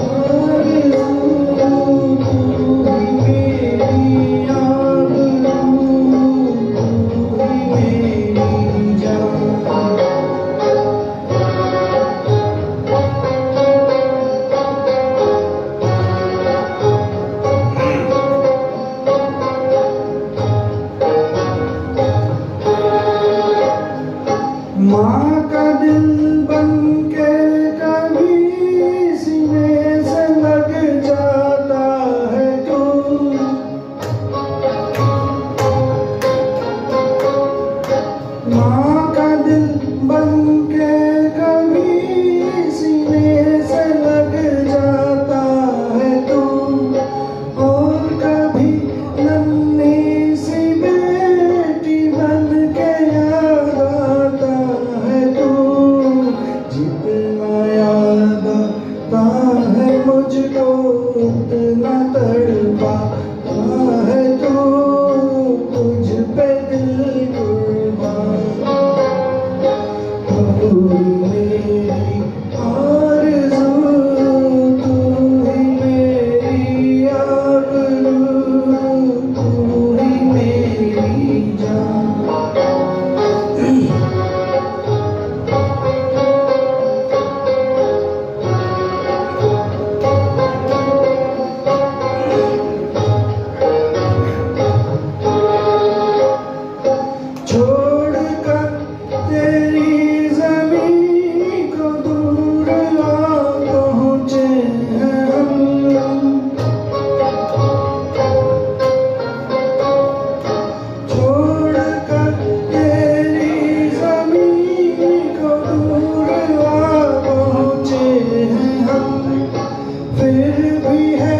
आरज़ू, तू ही मेरी आबरू, तू ही मेरी जान। माँ का दिल बन के कभी सीने से लग जाता है तू, माँ का दिल बन के कभी सीने से लग जाता है तू, और कभी नन्ही सी बेटी बन के याद आता है तू। जितना याद आता है मुझको उतना तड़पाता है तू, तुझ पे दिल कुर्बान। तू मेरी आरज़ू, तू ही मेरी आबरू, तू ही मेरी जान। छोड़कर तेरी ज़मीं को दूर आ पहुँचे हैं हम, छोड़कर तेरी ज़मीं को दूर आ पहुँचे हैं हम। फिर भी है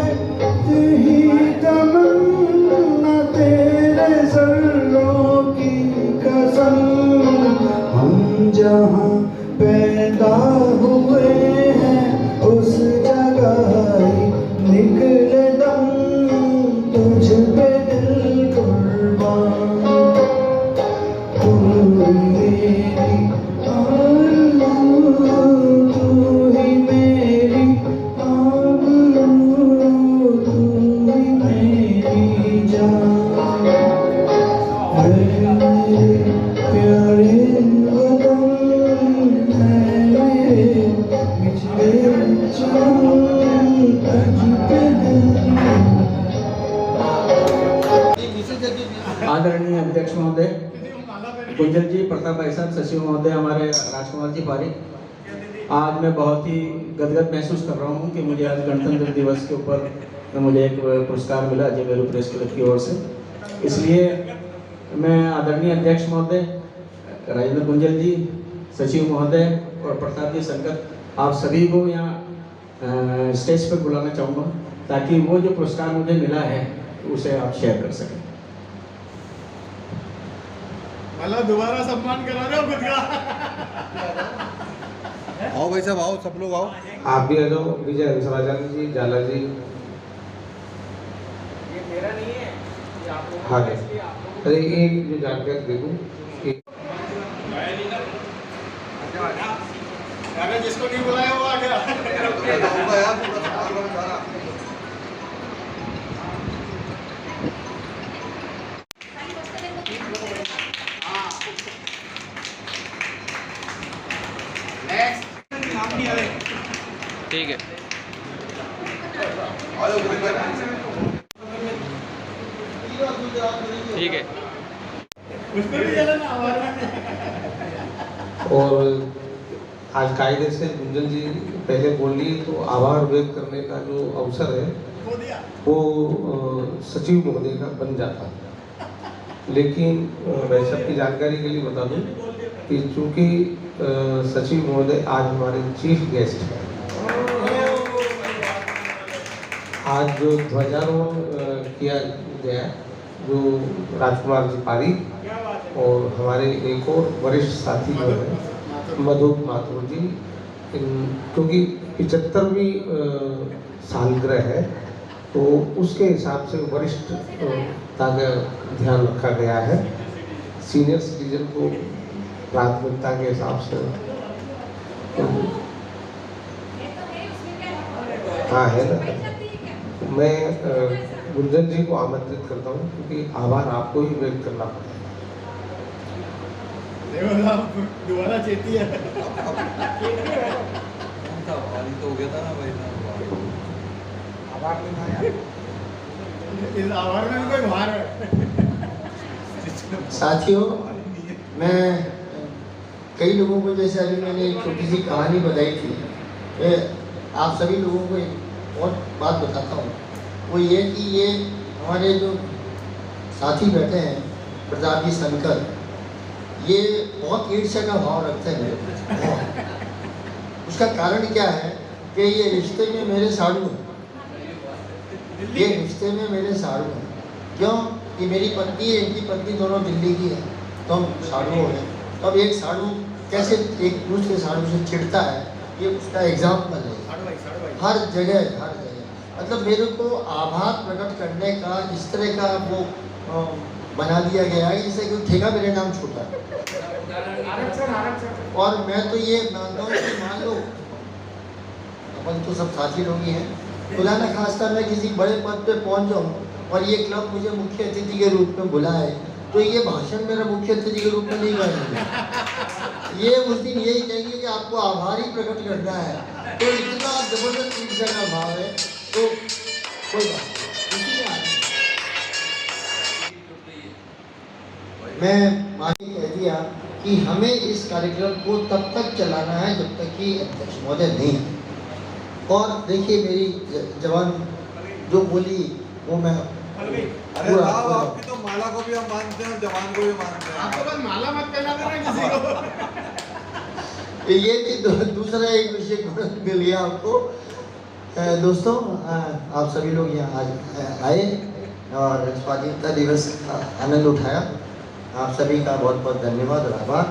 यही तमन्ना तेरे ज़र्रों की कसम, हम जहाँ पैदा हुए हैं उस जगह ही निकले दम, तुझ पे दिल कुर्बान। तू मेरी आरज़ू, तू ही मेरी आबरू, तू ही मेरी जान। है मेरे प्यारे वतन, है मेरे बिछड़े चाँद, तुझ पे दिल। आदरणीय अध्यक्ष महोदय, गुंजल जी, प्रताप भाई साहब, सचिव महोदय, हमारे राजकुमार जी पारिक, आज मैं बहुत ही गदगद महसूस कर रहा हूँ कि मुझे आज गणतंत्र दिवस के ऊपर मुझे एक पुरस्कार मिला अजय मेरू प्रेस क्लब की ओर से। इसलिए मैं आदरणीय अध्यक्ष महोदय, राजेंद्र गुंजल जी, सचिव महोदय और प्रताप जी संकट, आप सभी को यहाँ स्टेज पर बुलाना चाहूँगा ताकि वो जो पुरस्कार मुझे मिला है उसे आप शेयर कर सकें। मतलब दोबारा सम्मान करा रहे हो खुद का। आओ भाई साहब, आओ, सब लोग आओ। आप भी आ जाओ, विजय हंसराजन जी, जाला जी। ये मेरा नहीं है, ये आप लोगों हाँ का, इसलिए आप लोगों अरे एक जो जानकारी दे दूँ कि अगर जिसको नहीं बुलाया वो आ गया। ठीक है। ठीक है। उसको भी चला ना हमारा। और आज कायदे से गुंजन जी पहले बोली तो आभार व्यक्त करने का जो अवसर है वो सचिव महोदय का बन जाता, लेकिन मैं सबकी जानकारी के लिए बता दूं कि चूंकि सचिव महोदय आज हमारे चीफ गेस्ट हैं, आज जो ध्वजारोहण किया गया जो राजकुमार जी पारिक और हमारे एक और वरिष्ठ साथी जो है मधु माथुर जी, क्योंकि 75वीं सालगिरह है तो उसके हिसाब से वरिष्ठता का ध्यान रखा गया है। सीनियर सिटीजन को प्राथमिकता के हिसाब से हाँ है ना। मैं गुंजन जी को आमंत्रित करता हूँ क्योंकि आभार आपको ही व्यक्त करना पड़ेगा। दोबारा चेती है। तो हो गया था ना भाई, आभार नहीं आया। इस आभार में भी कोई भार है। साथियों, मैं कई लोगों को, जैसे अभी मैंने एक छोटी सी कहानी बताई थी, मैं आप सभी लोगों को एक और बात बताता हूँ। वो ये कि ये हमारे जो साथी बैठे हैं प्रताप जी शंकर, ये बहुत ईर्ष्या का भाव रखते हैं मेरे को। उसका कारण क्या है कि ये रिश्ते में मेरे साड़ू हैं, ये रिश्ते में मेरे साड़ू हैं। क्यों कि मेरी पत्नी है, इनकी पत्नी दोनों दिल्ली की है, तो हम साड़ू हैं। तो अब एक साड़ू कैसे एक दूसरे साड़ू से चिढ़ता है, ये उसका एग्जाम्पल है। हर जगह मतलब मेरे को आभार प्रकट करने का इस तरह का वो बना दिया गया है, जैसे कोई ठेका मेरे नाम छूटा है। और मैं तो ये मानता हूँ कि मान लो अपन तो सब साथी लोग ही हैं, खुदा न खास्ता मैं किसी बड़े पद पे पहुँच जाऊँ और ये क्लब मुझे मुख्य अतिथि के रूप में बुलाए तो ये भाषण मेरा मुख्य अतिथि के रूप में नहीं करेंगे। ये उस दिन यही कहेंगे कि आपको आभार ही प्रकट करना है। तो इतना जबरदस्त ईर्ष्या का भाव है, तो कोई बात नहीं। मैं मानी कह दिया कि हमें इस कार्यक्रम को तब तक चलाना है जब तक कि अध्यक्ष महोदय नहीं है। और देखिए मेरी जवान जो बोली वो मैं अरे साहब आपकी तो माला को भी हम मानते हैं और जवान को भी मानते हैं। आपको बस माला मत पहना देना किसी को। ये भी दूसरा एक विषय मिल गया आपको। दोस्तों, आप सभी लोग यहाँ आज आए और स्वाधीनता दिवस का आनंद उठाया। आप सभी का बहुत बहुत धन्यवाद और आभार।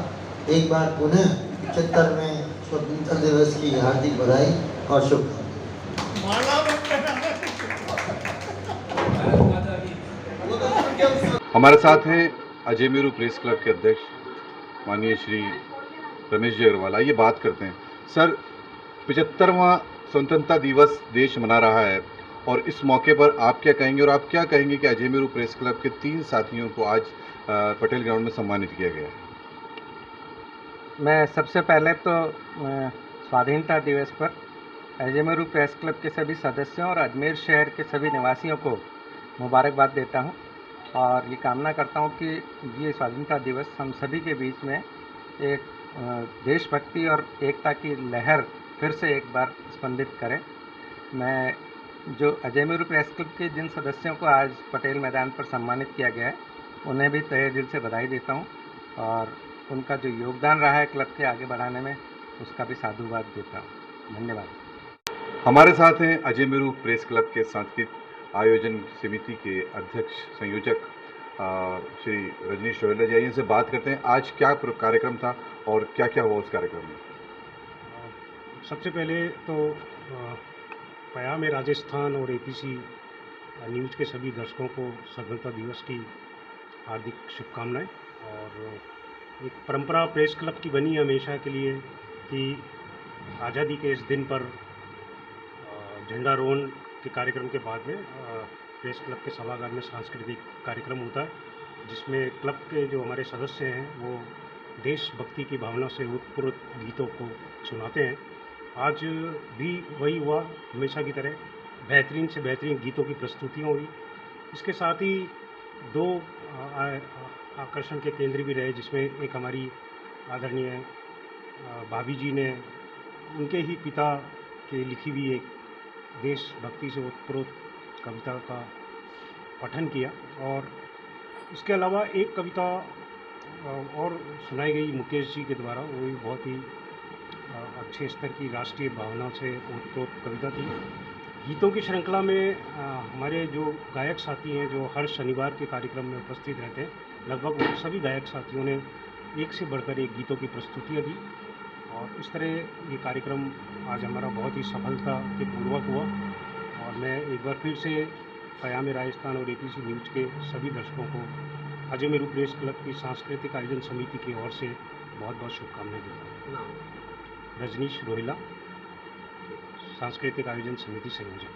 एक बार पुनः 75वें स्वतंत्रता दिवस की हार्दिक बधाई और शुभकामनाएं। हमारे साथ हैं अजय मेरू प्रेस क्लब के अध्यक्ष माननीय श्री रमेश जी अग्रवाल। आइए बात करते हैं। सर, 75वां स्वतंत्रता दिवस देश मना रहा है और इस मौके पर आप क्या कहेंगे और आप क्या कहेंगे कि अजय मेरू प्रेस क्लब के 3 साथियों को आज पटेल ग्राउंड में सम्मानित किया गया है? मैं सबसे पहले तो स्वाधीनता दिवस पर अजय मेरू प्रेस क्लब के सभी सदस्यों और अजमेर शहर के सभी निवासियों को मुबारकबाद देता हूं। और ये कामना करता हूँ कि ये स्वाधीनता दिवस हम सभी के बीच में एक देशभक्ति और एकता की लहर फिर से एक बार स्पंदित करे। मैं जो अजय मेरू प्रेस क्लब के जिन सदस्यों को आज पटेल मैदान पर सम्मानित किया गया है, उन्हें भी तहे दिल से बधाई देता हूँ और उनका जो योगदान रहा है क्लब के आगे बढ़ाने में, उसका भी साधुवाद देता हूँ। धन्यवाद। हमारे साथ हैं अजय मेरू प्रेस क्लब के सांस्कृतिक आयोजन समिति के अध्यक्ष संयोजक श्री रजनीश रोहिला जी। इनसे बात करते हैं आज क्या कार्यक्रम था और क्या क्या हुआ उस कार्यक्रम में। सबसे पहले तो पयाम राजस्थान और एपीसी न्यूज़ के सभी दर्शकों को स्वतंत्रता दिवस की हार्दिक शुभकामनाएं। और एक परंपरा प्रेस क्लब की बनी हमेशा के लिए कि आज़ादी के इस दिन पर झंडारोहण के कार्यक्रम के बाद में प्रेस क्लब के सभागार में सांस्कृतिक कार्यक्रम होता है, जिसमें क्लब के जो हमारे सदस्य हैं वो देशभक्ति की भावना से उत्प्रोत गीतों को सुनाते हैं। आज भी वही हुआ, हमेशा की तरह बेहतरीन से बेहतरीन गीतों की प्रस्तुतियाँ हुई। इसके साथ ही दो आकर्षण के केंद्र भी रहे, जिसमें एक हमारी आदरणीय भाभी जी ने उनके ही पिता के लिखी हुई एक देशभक्ति से उत्प्रोत कविता का पठन किया। और इसके अलावा एक कविता और सुनाई गई मुकेश जी के द्वारा, वो भी बहुत ही अच्छे स्तर की राष्ट्रीय भावना से ओतप्रोत कविता थी। गीतों की श्रृंखला में हमारे जो गायक साथी हैं, जो हर शनिवार के कार्यक्रम में उपस्थित रहते हैं, लगभग सभी गायक साथियों ने एक से बढ़कर एक गीतों की प्रस्तुतियाँ दी। और इस तरह ये कार्यक्रम आज हमारा बहुत ही सफलता के पूर्वक हुआ। और मैं एक बार फिर से पयाम राजस्थान और एपीसी न्यूज़ के सभी दर्शकों को अजय मेरू प्रेस क्लब की सांस्कृतिक आयोजन समिति की ओर से बहुत बहुत शुभकामनाएं देता हूँ। रजनीश रोहिला, सांस्कृतिक आयोजन समिति संयोजक।